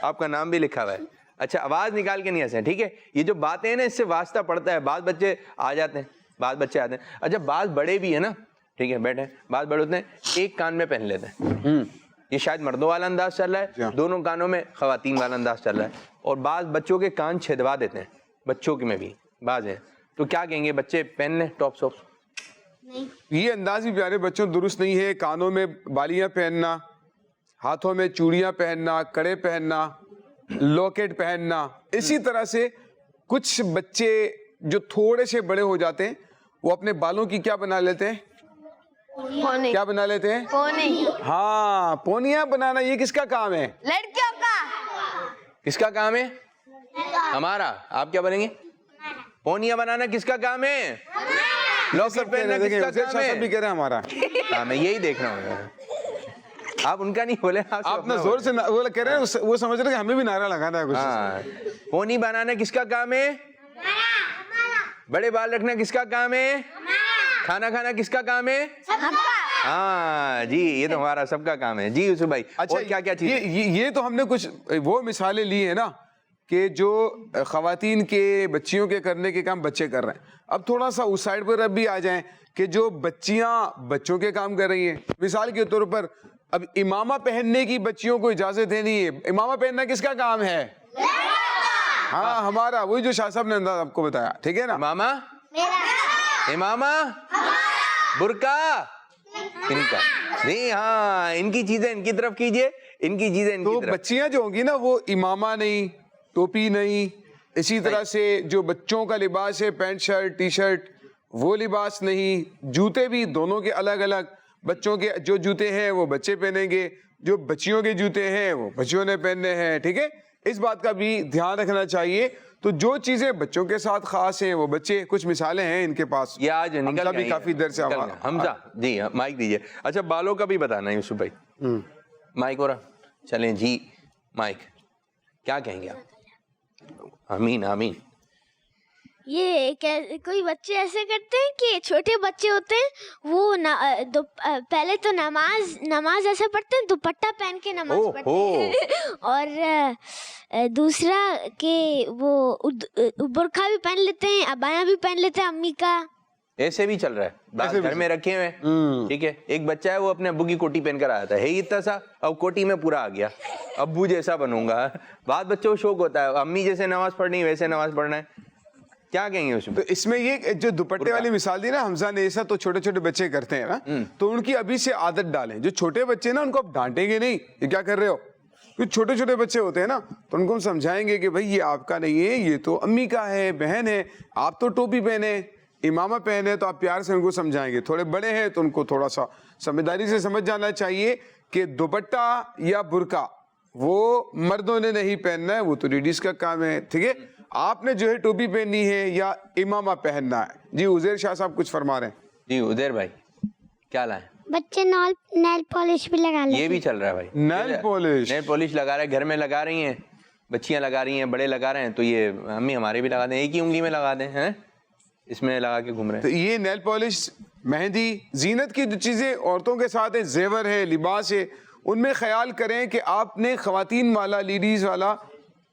آپ کا نام بھی لکھا ہوا ہے. اچھا آواز نکال کے نہیں ہنسیں, ٹھیک ہے, یہ جو باتیں ہیں نا اس سے واسطہ پڑتا ہے. بعض بچے آ جاتے ہیں, بعض بچے آتے ہیں. اچھا بعض بڑے بھی ہیں نا, ٹھیک ہے, بیٹھے, بعض بڑے ہوتے ہیں ایک کان میں پہن لیتے ہیں, یہ شاید مردوں والا انداز چل رہا ہے, دونوں کانوں میں خواتین والا انداز چل رہا ہے. اور بعض بچوں کے کان چھدوا دیتے ہیں, بچوں کے میں بھی بعض ہیں, تو کیا کہیں گے بچے پہن لیں ٹاپ ساپس؟ یہ انداز بھی پیارے بچوں درست نہیں ہے. کانوں میں بالیاں پہننا, ہاتھوں میں چوڑیاں پہننا, کڑے پہننا, لاکٹ پہننا. اسی طرح سے کچھ بچے جو تھوڑے سے بڑے ہو جاتے ہیں وہ اپنے بالوں کی کیا بنا لیتے ہیں؟ کیا بنا لیتے ہیں؟ ہاں پونیاں بنانا. یہ کس کا کام ہے؟ لڑکیوں کا. کس کا کام ہے؟ ہمارا. آپ کیا بولیں گے؟ پونیاں بنانا کس کا کام ہے؟ لاکٹ پہننا کس کا کام ہے؟ بھی کہہ رہے ہیں ہمارا. ہاں میں یہی دیکھ رہا ہوں, آپ ان کا نہیں بولے, آپ نے زور سے وہ کہہ رہے ہیں, وہ سمجھ رہے ہیں کہ ہمیں بھی نعرہ لگانا ہے کچھ. پونی بنانا کس کا کام ہے؟ بڑے بال رکھنا کس کا کام ہے؟ کھانا کھانا کس کا کام ہے؟ ہاں جی, یہ تو ہمارا سب کا کام ہے. جی یوسف بھائی, اچھا کیا کیا چیز؟ یہ تو ہم نے کچھ وہ مثالیں لی ہیں نا کہ جو خواتین کے بچیوں کے کرنے کے کام بچے کر رہے ہیں. اب تھوڑا سا اس سائڈ پر اب بھی آ جائیں کہ جو بچیاں بچوں کے کام کر رہی ہیں. مثال کے طور پر اب امامہ پہننے کی بچیوں کو اجازت ہے نہیں ہے. امامہ پہننا کس کا کام ہے؟ ہاں ہمارا, وہی جو شاہ صاحب نے انداز آپ کو بتایا, ٹھیک ہے نا. امامہ برقع ان کا نہیں, ہاں ان کی چیزیں ان کی طرف کیجئے, ان کی چیزیں ان کی طرف. بچیاں جو ہوں گی نا وہ امامہ نہیں, ٹوپی نہیں. اسی طرح سے جو بچوں کا لباس ہے پینٹ شرٹ ٹی شرٹ, وہ لباس نہیں. جوتے بھی دونوں کے الگ الگ. بچوں کے جو جوتے ہیں وہ بچے پہنیں گے, جو بچیوں کے جوتے ہیں وہ بچیوں نے پہننے ہیں, ٹھیک ہے. اس بات کا بھی دھیان رکھنا چاہیے. تو جو چیزیں بچوں کے ساتھ خاص ہیں وہ بچے, کچھ مثالیں ہیں ان کے پاس. یہ آج نکل بھی کافی دیر سے حمزہ جی مائک دیجیے. اچھا بالوں کا بھی بتانا ہے یوسف بھائی, مائک ہو رہا, چلیں جی مائک, کیا کہیں گے آپ؟ آمین آمین. یہ کوئی بچے ایسے کرتے ہیں کہ چھوٹے بچے ہوتے ہیں وہ پہلے تو نماز ایسے پڑھتے ہیں, دوپٹہ پہن کے نماز پڑھتے ہیں, اور دوسرا کہ وہ برقع بھی پہن لیتے ہیں, عبایا بھی پہن لیتے ہیں امی کا, ایسے بھی چل رہا ہے, بعض گھر میں رکھے ہوئے ہیں, ٹھیک ہے. ایک بچہ ہے وہ اپنے ابو کی کوٹی پہن کر آیا تھا, ہے ہی اتنا سا, اب کوٹی میں پورا آ گیا, ابو جیسا بنوں گا. بعض بچوں کو شوق ہوتا ہے امی جیسے نماز پڑھنی ویسے نماز پڑھنا ہے, کیا کہیں گے اس میں؟ تو اس میں یہ جو دوپٹے والی مثال دی نا حمزہ نے, ایسا تو چھوٹے چھوٹے بچے کرتے ہیں نا, تو ان کی ابھی سے عادت ڈالیں. جو چھوٹے بچے نا ان کو اب ڈانٹیں گے نہیں یہ کیا کر رہے ہو, کچھ چھوٹے چھوٹے بچے ہوتے ہیں نا تو ان کو ہم سمجھائیں گے کہ بھائی یہ آپ کا نہیں ہے, یہ تو امی کا ہے, بہن ہے, آپ تو ٹوپی پہنے امامہ پہنے, تو آپ پیار سے ان کو سمجھائیں گے. تھوڑے بڑے ہیں تو ان کو تھوڑا سا سمجھداری سے سمجھ جانا چاہیے کہ دوپٹہ یا برقع وہ مردوں نے نہیں پہننا ہے, وہ تو لیڈیز کا کام ہے, ٹھیک ہے. آپ نے جو ہے ٹوپی پہننی ہے یا امامہ پہننا ہے. جی عزیر شاہ صاحب کچھ فرما رہے ہیں. جی عزیر بھائی کیا لائیں؟ بچے نیل پالش بھی لگا لیں. یہ بھی چل رہا ہے بھائی, نیل پالش لگا رہے ہیں, گھر میں لگا رہی ہیں بچیاں, لگا رہی ہیں, بڑے لگا رہے ہیں, تو یہ امی ہمارے بھی لگا دیں, ایک ہی انگلی میں لگا دیں, ہیں اس میں لگا کے گھوم رہے ہیں. تو یہ نیل پالش, مہندی, زینت کی جو چیزیں عورتوں کے ساتھ ہیں, زیور ہے, لباس ہے, ان میں خیال کریں کہ آپ نے خواتین والا, لیڈیز والا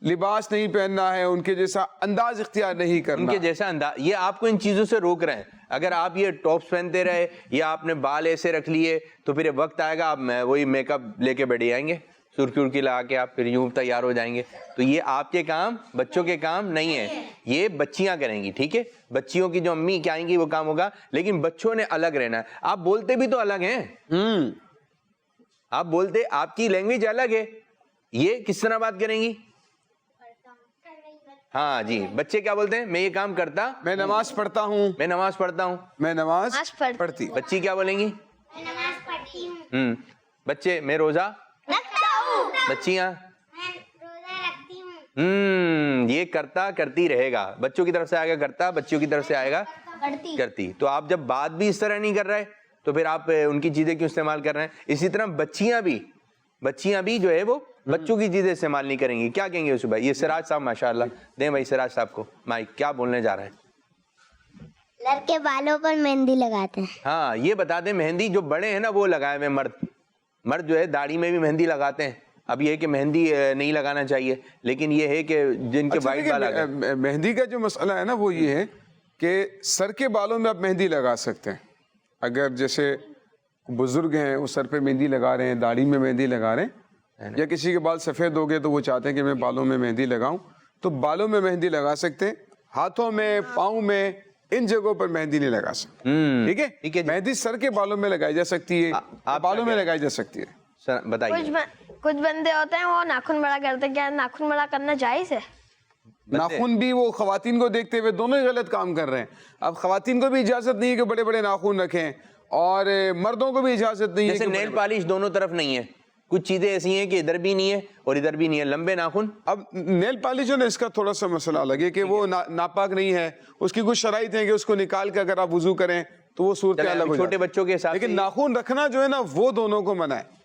لباس نہیں پہننا ہے, ان کے جیسا انداز اختیار نہیں کرنا, ان کے جیسا انداز. یہ آپ کو ان چیزوں سے روک رہے ہیں. اگر آپ یہ ٹاپس پہنتے رہے یا آپ نے بال ایسے رکھ لیے تو پھر وقت آئے گا آپ وہی میک اپ لے کے بیٹھ جائیں گے, سرخی ورخی لگا کے آپ پھر یوں تیار ہو جائیں گے. تو یہ آپ کے کام, بچوں کے کام نہیں ہے, یہ بچیاں کریں گی, ٹھیک ہے. بچیوں کی جو امی کیا آئیں گی وہ کام ہوگا, لیکن بچوں نے الگ رہنا ہے. آپ بولتے بھی تو الگ ہیں, آپ بولتے, آپ کی لینگویج الگ ہے, یہ کس طرح بات کریں گی؟ ہاں جی, بچے کیا بولتے ہیں؟ میں یہ کام کرتا, میں نماز پڑھتا ہوں, میں نماز پڑھتا ہوں, میں نماز پڑھتی. بچی کیا بولیں گی؟ میں نماز پڑھتی ہوں. بچے میں روزہ رکھتا ہوں. بچیاں میں روزہ رکھتی ہوں. یہ کرتا کرتی رہے گا. بچوں کی طرف سے آئے گا کرتا, بچیوں کی طرف سے آئے گا کرتی. تو آپ جب بات بھی اس طرح نہیں کر رہے تو پھر آپ ان کی چیزیں کیوں استعمال کر رہے ہیں؟ اسی طرح بچیاں بھی جو ہے وہ بچوں کی چیزیں استعمال نہیں کریں گی. کیا کہیں گے اس بھائی؟ یہ سراج صاحب ماشاءاللہ دیں بھائی, سراج صاحب کو مائک, کیا بولنے جا رہے ہیں؟ لڑکے بالوں پر مہندی لگاتے ہیں. ہاں یہ بتا دیں, مہندی جو بڑے ہیں نا وہ لگائے ہوئے, مرد جو ہے داڑھی میں بھی مہندی لگاتے ہیں. اب یہ ہے کہ مہندی نہیں لگانا چاہیے, لیکن یہ ہے کہ جن کے وائٹ بال آ گئے, مہندی کا جو مسئلہ ہے نا وہ یہ ہے کہ سر کے بالوں میں آپ مہندی لگا سکتے ہیں. اگر جیسے بزرگ ہیں وہ سر پہ مہندی لگا رہے ہیں, داڑھی میں مہندی لگا رہے ہیں, یا کسی کے بال سفید ہو گئے تو وہ چاہتے ہیں کہ میں بالوں میں مہندی لگاؤں, تو بالوں میں مہندی لگا سکتے ہیں. ہاتھوں میں, پاؤں میں, ان جگہوں پر مہندی نہیں لگا سکتے, ٹھیک ہے. مہندی سر کے بالوں میں لگائی جا سکتی ہے, بالوں میں لگائی جا سکتی ہے. بتائیے. کچھ بندے ہوتے ہیں وہ ناخن بڑا کرتے ہیں, کیا ناخن بڑا کرنا جائز ہے؟ ناخن بھی وہ خواتین کو دیکھتے ہوئے دونوں ہی غلط کام کر رہے ہیں. اب خواتین کو بھی اجازت نہیں ہے کہ بڑے بڑے ناخن رکھیں, اور مردوں کو بھی اجازت نہیں ہے. جیسے نیل پالش دونوں طرف نہیں ہے, کچھ چیزیں ایسی ہیں کہ ادھر بھی نہیں ہے اور ادھر بھی نہیں ہے, لمبے ناخن. اب نیل پالش جو ہے اس کا تھوڑا سا مسئلہ الگ ہے کہ وہ ناپاک نہیں ہے, اس کی کچھ شرائط ہیں کہ اس کو نکال کے اگر آپ وضو کریں تو وہ صورت الگ ہو چھوٹے بچوں کے حساب سے. لیکن ناخن رکھنا جو ہے نا وہ دونوں کو منع ہے,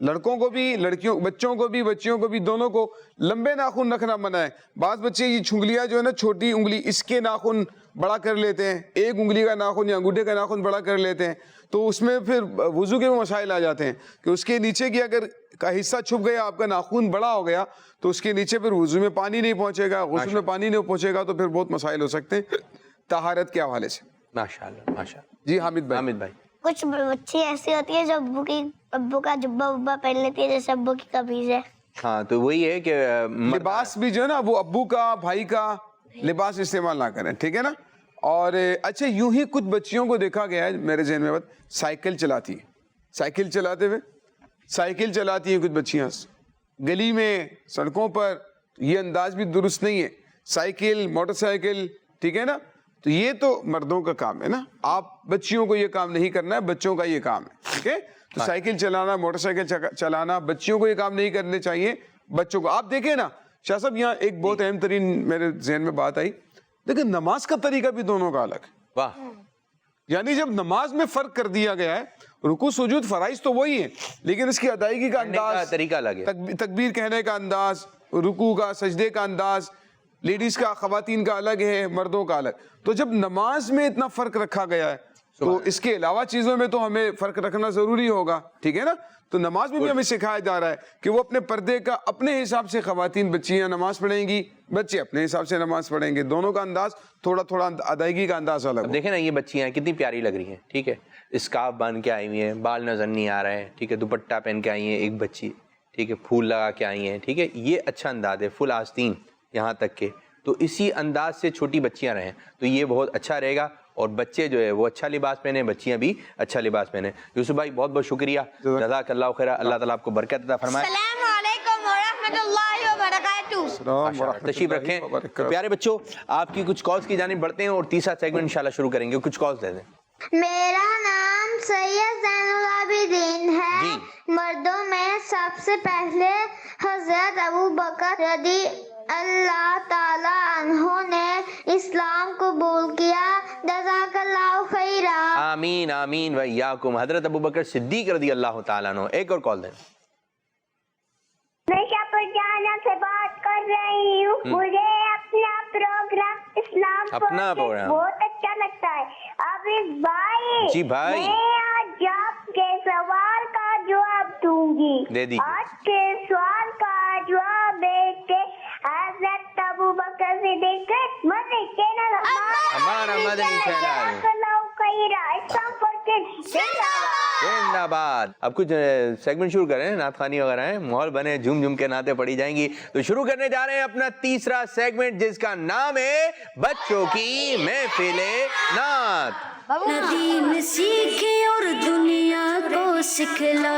لڑکوں کو بھی, لڑکیوں, بچوں کو بھی, بچیوں کو بھی, دونوں کو لمبے ناخن رکھنا منع ہے. بعض بچے یہ چھنگلیاں جو ہے نا, چھوٹی انگلی اس کے ناخن بڑا کر لیتے ہیں, ایک انگلی کا ناخن یا انگوٹھے کا ناخن بڑا کر لیتے ہیں, تو اس میں پھر وضو کے مسائل آ جاتے ہیں کہ اس کے نیچے کی اگر کا حصہ چھپ گیا, آپ کا ناخن بڑا ہو گیا, تو اس کے نیچے پھر وضو میں پانی نہیں پہنچے گا, غسل میں پانی نہیں پہنچے گا, تو پھر بہت مسائل ہو سکتے ہیں طہارت کے حوالے سے. ماشاءاللہ ماشاءاللہ. جی حامد بھائی. کچھ بچی ایسی ہوتی ہے جو ابو کا جبہ وبا پہن لیتی ہے, جیسے ابو کی قمیض ہے. ہاں تو وہی ہے کہ لباس بھی جو ہے نا وہ ابو کا, بھائی کا لباس استعمال نہ کریں, ٹھیک ہے نا. اور اچھا یوں ہی کچھ بچیوں کو دیکھا گیا ہے میرے ذہن میں, سائیکل چلاتی ہے, سائیکل چلاتے ہوئے, سائیکل چلاتی ہیں کچھ بچیاں گلی میں, سڑکوں پر. یہ انداز بھی درست نہیں ہے, سائیکل, موٹر سائیکل, ٹھیک ہے نا. تو یہ تو مردوں کا کام ہے نا, آپ بچیوں کو یہ کام نہیں کرنا ہے, بچوں کا یہ کام ہے, ٹھیک ہے. تو سائیکل چلانا, موٹر سائیکل چلانا, بچیوں کو یہ کام نہیں کرنے چاہیے, بچوں کو. آپ دیکھیں نا شاہ صاحب, یہاں ایک بہت اہم ترین میرے ذہن میں بات آئی, لیکن نماز کا طریقہ بھی دونوں کا الگ ہے. واہ. یعنی جب نماز میں فرق کر دیا گیا ہے, رکوع سجود فرائض تو وہی ہے, لیکن اس کی ادائیگی کا انداز, طریقہ الگ ہے, تکبیر کہنے کا انداز, رکوع کا, سجدے کا انداز, لیڈیز کا, خواتین کا الگ ہے, مردوں کا الگ. تو جب نماز میں اتنا فرق رکھا گیا ہے تو اس کے علاوہ چیزوں میں تو ہمیں فرق رکھنا ضروری ہوگا, ٹھیک ہے نا. تو نماز میں بھی ہمیں سکھایا جا رہا ہے کہ وہ اپنے پردے کا اپنے حساب سے, خواتین بچیاں نماز پڑھیں گی, بچے اپنے حساب سے نماز پڑھیں گے, دونوں کا انداز تھوڑا تھوڑا ادائیگی کا انداز الگ. دیکھیں نا یہ بچیاں کتنی پیاری لگ رہی ہیں, ٹھیک ہے, اسکارف باندھ کے آئی ہوئی ہیں, بال نظر نہیں آ رہے ہیں, ٹھیک ہے, دوپٹہ پہن کے آئی ہیں ایک بچی, ٹھیک ہے, پھول لگا کے آئی ہیں, ٹھیک ہے, یہ اچھا انداز ہے, فل آستین یہاں تک کہ, تو اسی انداز سے چھوٹی بچیاں رہیں تو یہ بہت اچھا رہے گا. اور بچے جو ہے وہ اچھا لباس پہنے, بچیاں بھی اچھا لباس پہنے. یوسف بھائی بہت بہت شکریہ, جزاک اللہ خیر, اللہ تعالیٰ آپ کو برکت عطا فرمائے. السلام علیکم ورحمۃ اللہ وبرکاتہ. تشریف رکھیں. تو پیارے بچوں آپ کی کچھ کالز کی جانب بڑھتے ہیں اور تیسرا سیگمنٹ انشاءاللہ شروع کریں گے. کچھ کالز دے دیں. میرا نام سید زین العابدین ہے. مردوں میں سب سے پہلے حضرت ابو بکر رضی اللہ تعالی عنہ نے اسلام قبول کیا. جزاک اللہ خیرا. آمین آمین وإیاکم. حضرت ابو بکر صدیق رضی اللہ تعالیٰ عنہ. ایک اور کال دیں. میں شاپور جانا سے بات کر رہی ہوں. مجھے اپنا پروگرام اسلام اپنا پروگرام بہت اچھا لگتا ہے. عابد بھائی, جی بھائی, میں آج آپ کے سوال کا جواب دوں گی. دے دیجیے. آج کے سوال کا جواب ہے کہ حضرت ابو بکر صدیق مدنی چینل ہمارا مدنی چینل زندہ باد. اب کچھ سیگمنٹ شروع کریں, نعت خوانی وغیرہ ہیں, ماحول بنے, جھوم جھوم کے نعتیں پڑھی جائیں گی. تو شروع کرنے جا رہے ہیں اپنا تیسرا سیگمنٹ جس کا نام ہے بچوں کی محفل نعت. ندیم سیکھے اور دنیا کو سکھلائے.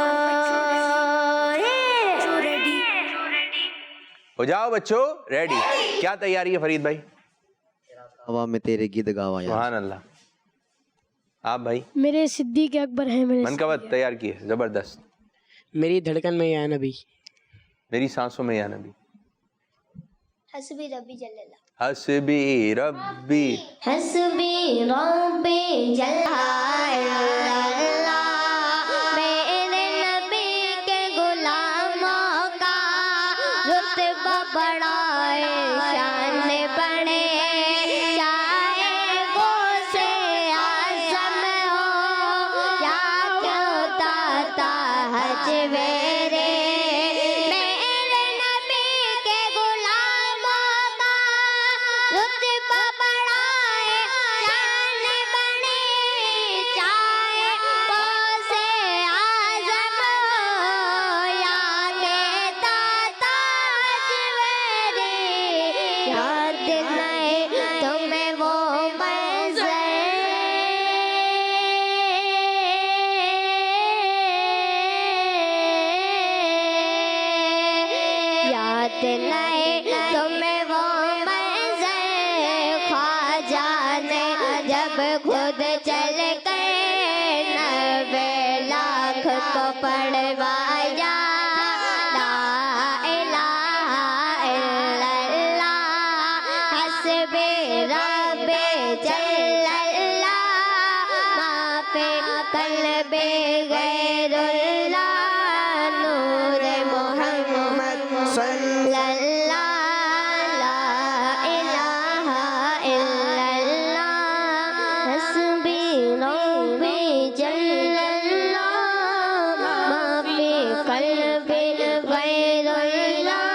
ہو جاؤ بچوں ریڈی. کیا تیاری ہے فرید بھائی؟ ہوا میں تیرے گیت گاوا. سبحان اللہ. آپ بھائی؟ میرے صدیق اکبر ہیں. منقبت تیار کی ہے, زبردست. میری دھڑکن میں یا نبی, میری سانسوں میں یا نبی. حسبی ربی جل اللہ. حسبی ربی حسبی ربی جل اللہ. میرے نبی کے غلاموں کا رتبہ بڑھائے, شان بڑھے, چاہے وہ سے اعظم ہو یا کیوں داتا حج ویرے. میرے نبی کے غلاموں کا رتبہ بڑھائے, شان بڑھے, چاہے وہ سے اعظم ہو یا کہ داتا حج ویرے. یاد نہیں تمہیں وہ منظر, یاد نہیں تمہیں وہ منظر, خواجہ نے جب خود چل کے 90 لاکھ کو پڑھوایا. لا الہ الا اللہ حسبی ربی جل اللہ, ما فی قلبی غیر اللہ, نور محمد صلی اللہ. لا الہ الا اللہ حسبی ربی جل اللہ, ما فی قلبی غیر اللہ,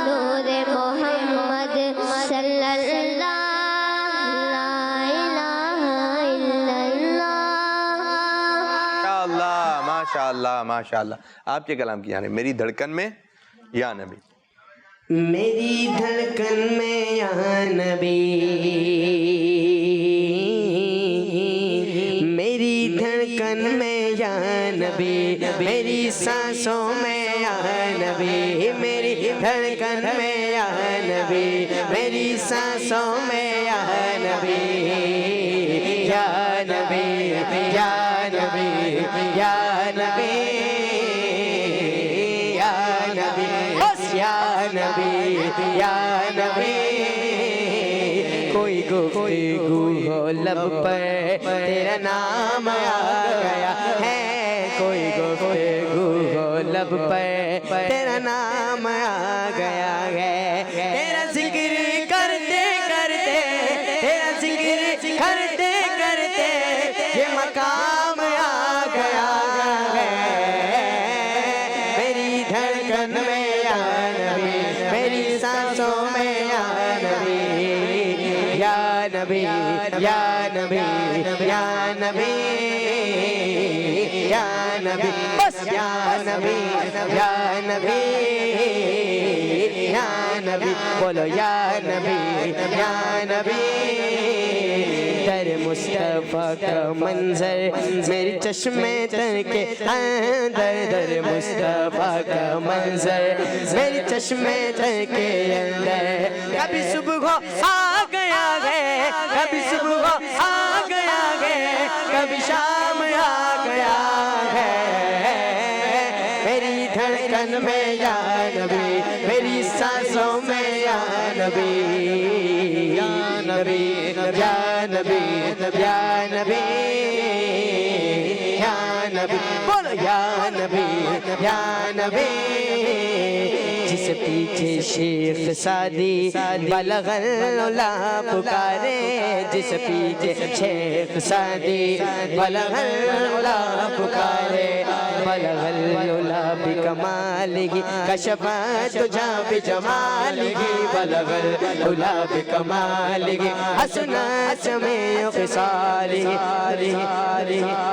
نور محمد صلی اللہ. لا الہ الا اللہ. ماشاء اللہ ماشاء اللہ. آپ کے کلام کی جانب میری دھڑکن میں یا نبی. میری دھڑکن میں یا نبی, میری دھڑکن میں یا نبی, میری سانسوں میں یا نبی, میری دھڑکن میں یا نبی, میری سانسوں میں یا نبی. یا نبی یا نبی یا نبی یا نبی, بس یا نبی یا نبی. کوئی گفتگو ہو لب پر تیرا نام آ گیا ہے, کوئی گفتگو ہو لب پر تیرا نام آ گیا ہے. تیرا ذکر کرتے کرتے, تیرا ذکر کرتے کرتے دھڑکن میں یا نبی میری سانسوں میں یا نبی یا نبی یا نبی یا نبی یا نبی بس یا نبی یا نبی یا نبی بولو یا نبی یا نبی در مصطفیٰ کا منظر میری چشمے تر کے اندر در مصطفیٰ کا منظر میری چشمے تر کے اندر کبھی صبح آ گیا ہے کبھی صبح آ گیا ہے کبھی شام آ گیا ہے میری دھڑکن میں یا نبی میری سانسوں میں یا نبی یا نبی یا نبی یا نبی یا نبی بولو یا نبی یا نبی جس پیچھے شیخ سعدی بلغ العلا پکارے جس پیچھے شیخ سعدی بلغ العلا پکارے بلغ العلا بکمالہ کشف تجھا بجمالہ بلغ العلا بکمالہ حسن سمیع خصالہ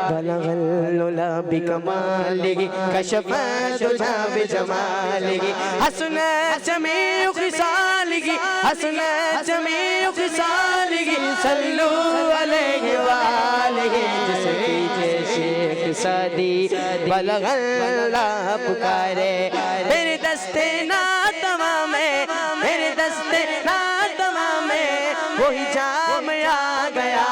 بلغ العلا بکمالہ کشف تجھا بجمالہ حسن جمیع خصالہ حسن جمیع خصالہ صلو علیہ وآلہ جس پیچھے شیخ سعدی بلغ العلا پکارے میرے دستے ناتواں میں میرے دستے ناتواں میں وہی جام آ گیا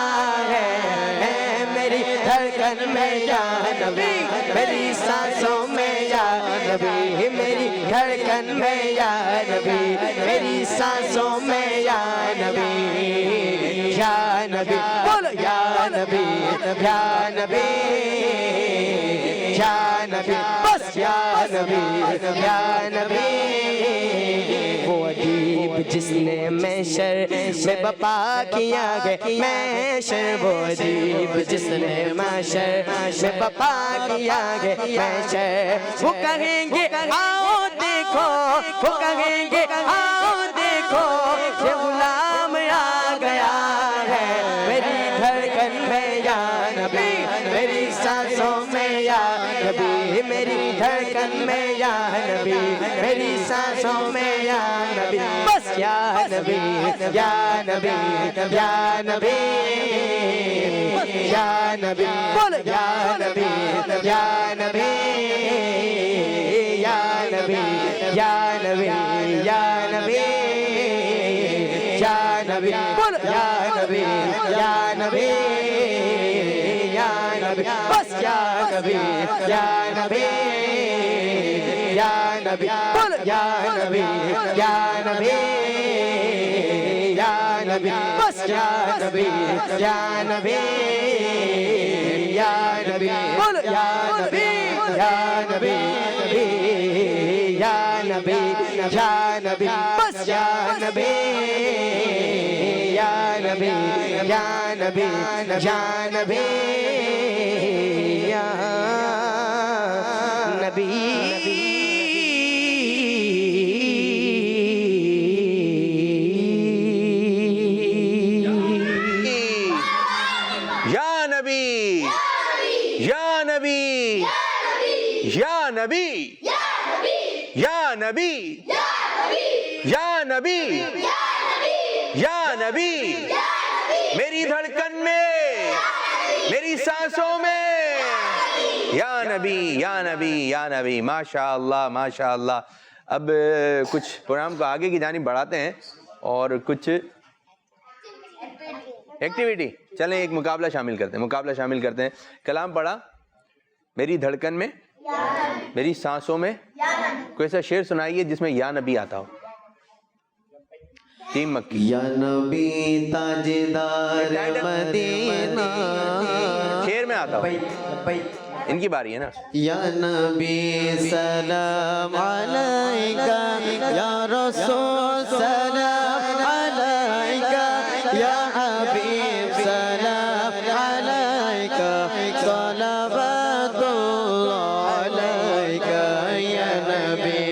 ہے میری دھڑکن میں یا نبی میری سانسوں میں یا نبی میری دھڑکن میں یا نبی میری سانسوں میں یا نبی یا نبی بولو یا نبی یا نبی یا نبی بس یا نبی یا نبی وہ ادیب جس نے محشر میں بپا کیا گے محشر وہ ادیب جس نے محشر میں بپا کیا گے محشر وہ کہیں گے آؤ دیکھو وہ کہیں گے آؤ دیکھو یہ غلام آ گیا ہے میری دھڑکن میں یا نبی میری سانسوں میں یا نبی میری دھڑکن میں یا نبی میری سانسوں میں یا نبی بس یا نبی یا نبی یا نبی یا نبی بولو یا نبی یا نبی یا نبی یا نبی یا نبی یا نبی بولو یا نبی یا نبی یا نبی بس یا نبی یا نبی یا نبی بولو یا نبی یا نبی یا نبی بس یا نبی یا نبی یا نبی بولو یا نبی یا نبی یا نبی یا نبی بس یا نبی یا نبی یا نبی یا نبی یا نبی یا نبی یا نبی یا نبی یا نبی یا نبی یا نبی میری دھڑکن میں میری سانسوں میں یا نبی یا نبی یا نبی ماشاء اللہ ماشاء اللہ. اب کچھ پروگرام کو آگے کی جانب بڑھاتے ہیں اور کچھ ایکٹیویٹی چلیں ایک مقابلہ شامل کرتے ہیں. کلام پڑھا میری دھڑکن میں میری سانسوں میں کوئی ایسا شعر سنائیے جس میں یا نبی آتا ہو. ٹیم مکی. یا نبی تاجدار مدینہ شعر میں آتا ہو. ان کی باری ہے نا. یا نبی سلام علیکہ یا رسول سلام علیکہ یا حبیب سلام علیکہ صلوات اللہ علیکہ یا نبی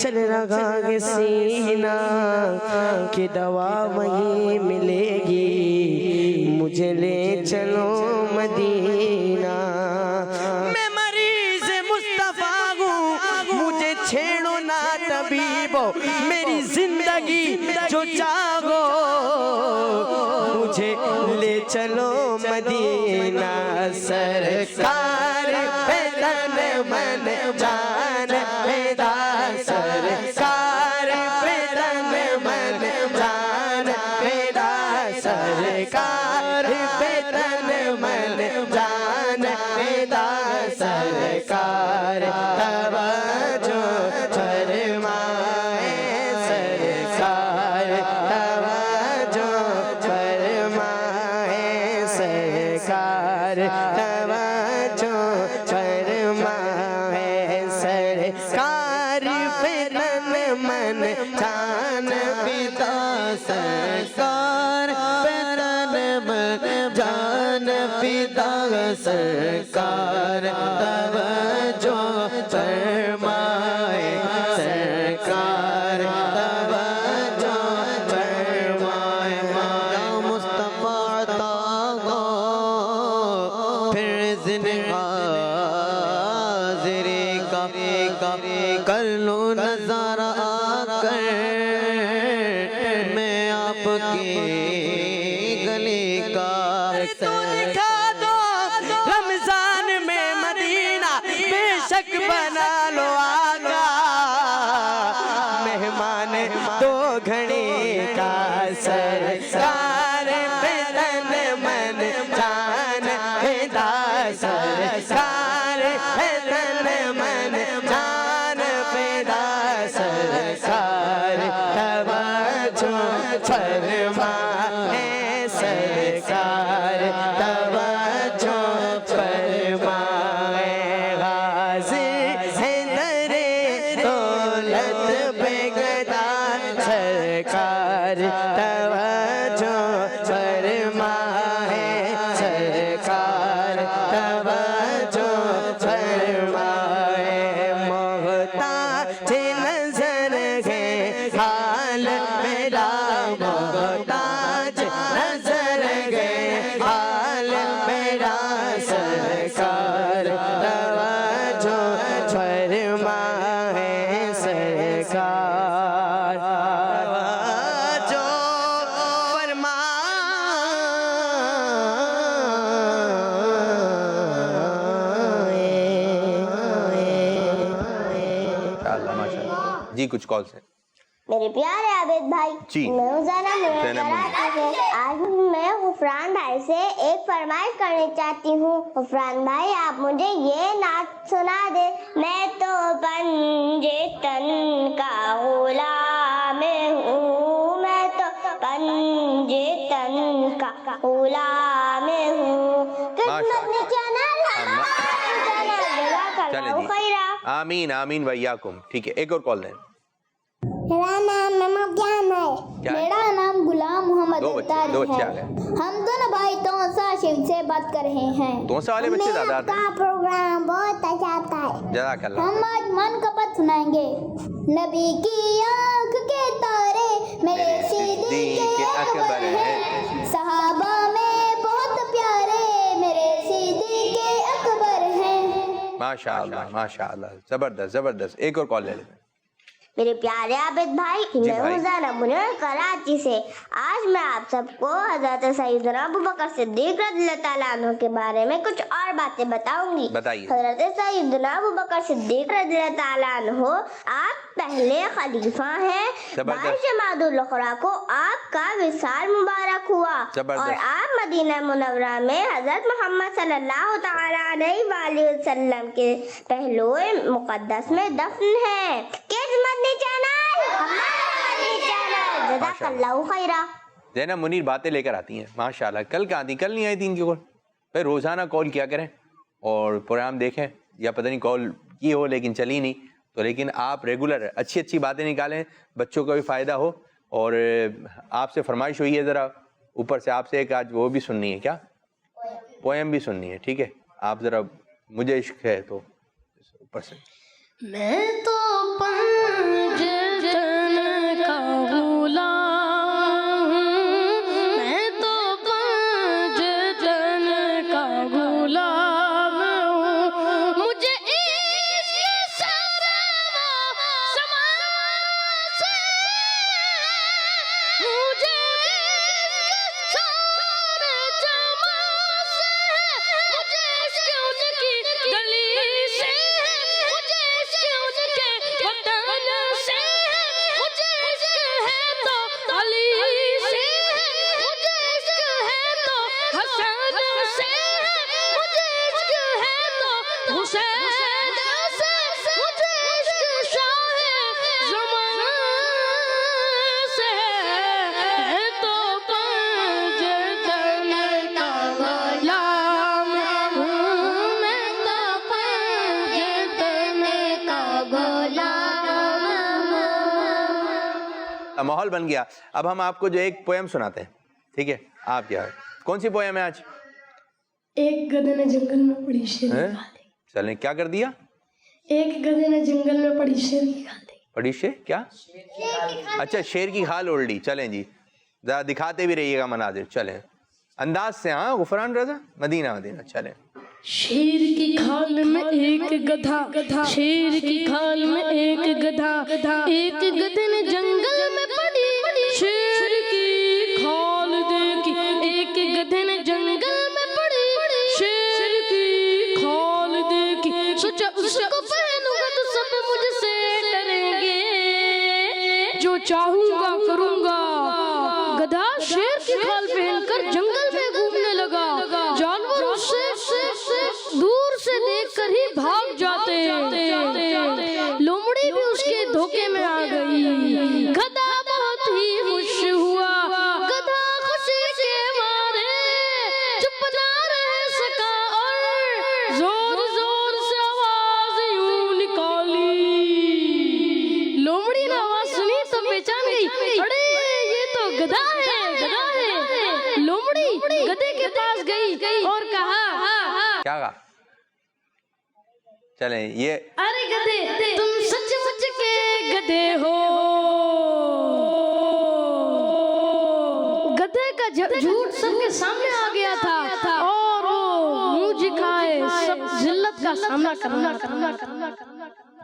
چل رہا ہے سینہ کہ دوا وہیں ملے گی، مجھے لے چلو مدینہ۔ میں مریض مصطفیٰ ہوں، مجھے چھیڑو نہ طبیبو، میری زندگی جو چاہو مجھے لے چلو مدینہ۔ سرکار پہ تن من جان فدا، سرکار پہ تن من جان فدا، سرکار پہ تن من جان فدا، سرکار توجہ فرمائے، سرکار توجہ فرمائے، سرکار توجہ فرمائے، سرکار پہ تن من جان فدا، سرکار پہ تن من جان فدا، سرکار توجہ فرمائے، سرکار توجہ فرمائے۔ یا مصطفیٰ عطا ہو پھر زن حاضری کا کر لو نظارہ آ کر، میں آپ کی گلی کا تو دکھا دو رمضان میں مدینہ، بے شک بنا لو آقا مہمان دو گھڑی کا، سرکار پہ تن من جان فدا، سرکار پہ تن من جان فدا، سرکار توجہ فرمائے، سرکار توجہ فرمائے۔ حاضر ہے در دولت بے گدا، سرکار توجہ فرمائے، سرکار توجہ فرمائے۔ محتاج نظر ہے حال میرا، محتاج نظر ہے حال میرا، سرکار توجہ فرمائے، سرکار توجہ ماشاءاللہ۔ جی کچھ کالس ہیں۔ میرے پیارے عابد بھائی، جی میں زینب منیر، آج میں غفران بھائی سے ایک فرمائش کرنی چاہتی ہوں۔ غفران بھائی آپ مجھے یہ نعت سنا دے۔ میں تو پنجتن کا غلام ہوں، میں تو پنجتن کا غلام ہوں، قسمت نے چینل چلیں جی، آمین آمین ویاکم۔ ٹھیک ہے، ایک اور کال دیں۔ میرا نام محمد جان ہے۔ میرا نام غلام محمد اختر دو بچے آ ہے۔ گئے۔ ہم دونوں بھائی تونسا شیو سے بات کر رہے ہیں۔ تونسا والے بچے زیادہ آتے ہیں۔ کا پروگرام بہت اچھا آتا ہے۔ جزاک اللہ۔ ہم آج من کا پت سنائیں گے۔ نبی کی آنکھ کے تارے میرے صدیق اکبر ہیں، صحابہ میں بہت پیارے میرے صدیق اکبر ہیں۔ ماشاءاللہ ماشاءاللہ، زبردست زبردست۔ ایک اور کال لے لیتے ہیں۔ میرے پیارے عابد بھائی، میں ہوں زینب منیر کراچی سے۔ آج میں آپ سب کو حضرت سیدنا ابوبکر صدیق رضی اللہ تعالیٰ عنہ کے بارے میں کچھ اور باتیں بتاؤں گی۔ بتائیے۔ حضرت سیدنا ابوبکر صدیق رضی اللہ تعالیٰ عنہ آپ پہلے خلیفہ ہیں۔ 22 جمادی الاخری کو آپ کا وصال مبارک ہوا اور آپ مدینہ منورہ میں حضرت محمد صلی اللہ تعالیٰ علیہ وآلہ وسلم کے پہلو مقدس میں دفن ہیں۔ جزاک اللہ خیرہ۔ زینب منیر باتیں لے کر آتی ہیں ماشاءاللہ۔ کل کہاں تھی؟ کل نہیں آئی تھی ان کی کال۔ بھائی روزانہ کال کیا کریں اور پروگرام دیکھیں، یا پتہ نہیں کال کی ہو لیکن چلی نہیں تو، لیکن آپ ریگولر اچھی اچھی باتیں نکالیں، بچوں کا بھی فائدہ ہو۔ اور آپ سے فرمائش ہوئی ہے ذرا اوپر سے، آپ سے ایک آج وہ بھی سننی ہے، کیا پوئم بھی سننی ہے، ٹھیک ہے؟ آپ ذرا، مجھے عشق ہے تو اوپر سے میں تو پنجتن کا غلام ہوں، میں تو پنجتن کا غلام ہوں، مجھے عشق سارا سمانا سے، مجھے عشق سارے جماں سے، مجھے عشق ان کی گلی سے، مجھے عشق ان کے وطن سے، مجھے عشق ہے تو علی سے، مجھے عشق ہے تو حسن سے، مجھے عشق ہے تو حسین سے، مجھے عشق شاہ زمان سے، میں تو پنجتن کا غلام ہوں، میں تو پنجتن کا غلام ہوں۔ ماحول بن گیا۔ اب ہم آپ کو جو ایک پویم سناتے ہیں، ٹھیک ہے؟ آپ کیا ہے، کون سی پویم ہے آج؟ ایک گدھے نے جنگل میں پڑی شیر ہیں؟ چلیں، کیا کر دیا؟ ایک گدھے نے جنگل میں پڑی شیر کی کھال دی۔ پڑی شیر کیا؟ اچھا، شیر کی کھال اوڑھ لی۔ چلیں جی، ذرا دکھاتے بھی رہیے گا مناظر، چلیں انداز سے۔ ہاں، غفران رضا، مدینہ مدینہ، چلیں۔ شیر کی کھال میں ایک گدھا، شیر کی کھال میں ایک گدھا، ایک گدھے نے جنگل میں پڑی شیر کی کھال دیکھی، ایک گدھے نے جنگل میں پڑی شیر کی کھال دیکھی، سوچا اس کو پہنوں گا تو سب مجھ سے ڈریں گے، جو چاہوں گا کروں گا۔ گدھا شیر کی کھال پہن کر جنگل میں گھومنے لگا، جانور اس سے دور سے دیکھ کر ہی بھاگ جاتے، لومڑی بھی اس کے دھوکے میں آ گئی۔ گدھا بہت ہی خوش ہوا، گدھا خوشی کے مارے چپ نہ رہ سکا اور زور زور سے آواز یوں نکالی۔ لومڑی نے آواز سنی تو پہچان گئی، ارے یہ تو گدھا ہے، گدھا ہے۔ لومڑی گدھے کے پاس گئی اور کہا، کیا کہا؟ چلیں یہ، ارے گدھے تم سچ مچ کے گدھے ہو۔ گدھے کا جھوٹ سب کے سامنے آ گیا تھا اور وہ منہ جھکائے سب ذلت کا سامنا کرنا۔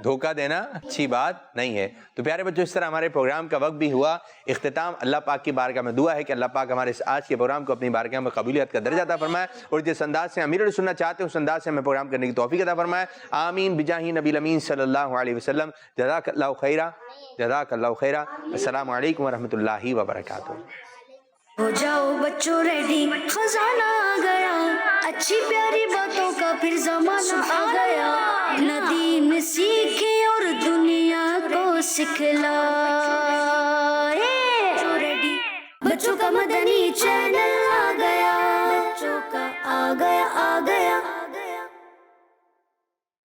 دھوکہ دینا اچھی بات نہیں ہے۔ تو پیارے بچوں، اس طرح ہمارے پروگرام کا وقت بھی ہوا اختتام۔ اللہ پاک کی بارگاہ میں دعا ہے کہ اللہ پاک ہمارے اس آج کے پروگرام کو اپنی بارگاہ میں قبولیت کا درجہ عطا فرمائے، اور جس انداز سے امیر سننا چاہتے ہیں اس انداز سے ہمیں پروگرام کرنے کی توفیق عطا فرمائے۔ آمین بجاہ نبی الامین صلی اللہ علیہ وسلم۔ جزاک اللہ خیرہ، جزاک اللہ خیرہ۔ السلام علیکم ورحمۃ اللہ وبرکاتہ۔ ہو جاؤ بچوں ریڈی، خزانہ آ گیا، اچھی پیاری باتوں کا پھر زمانہ آ گیا۔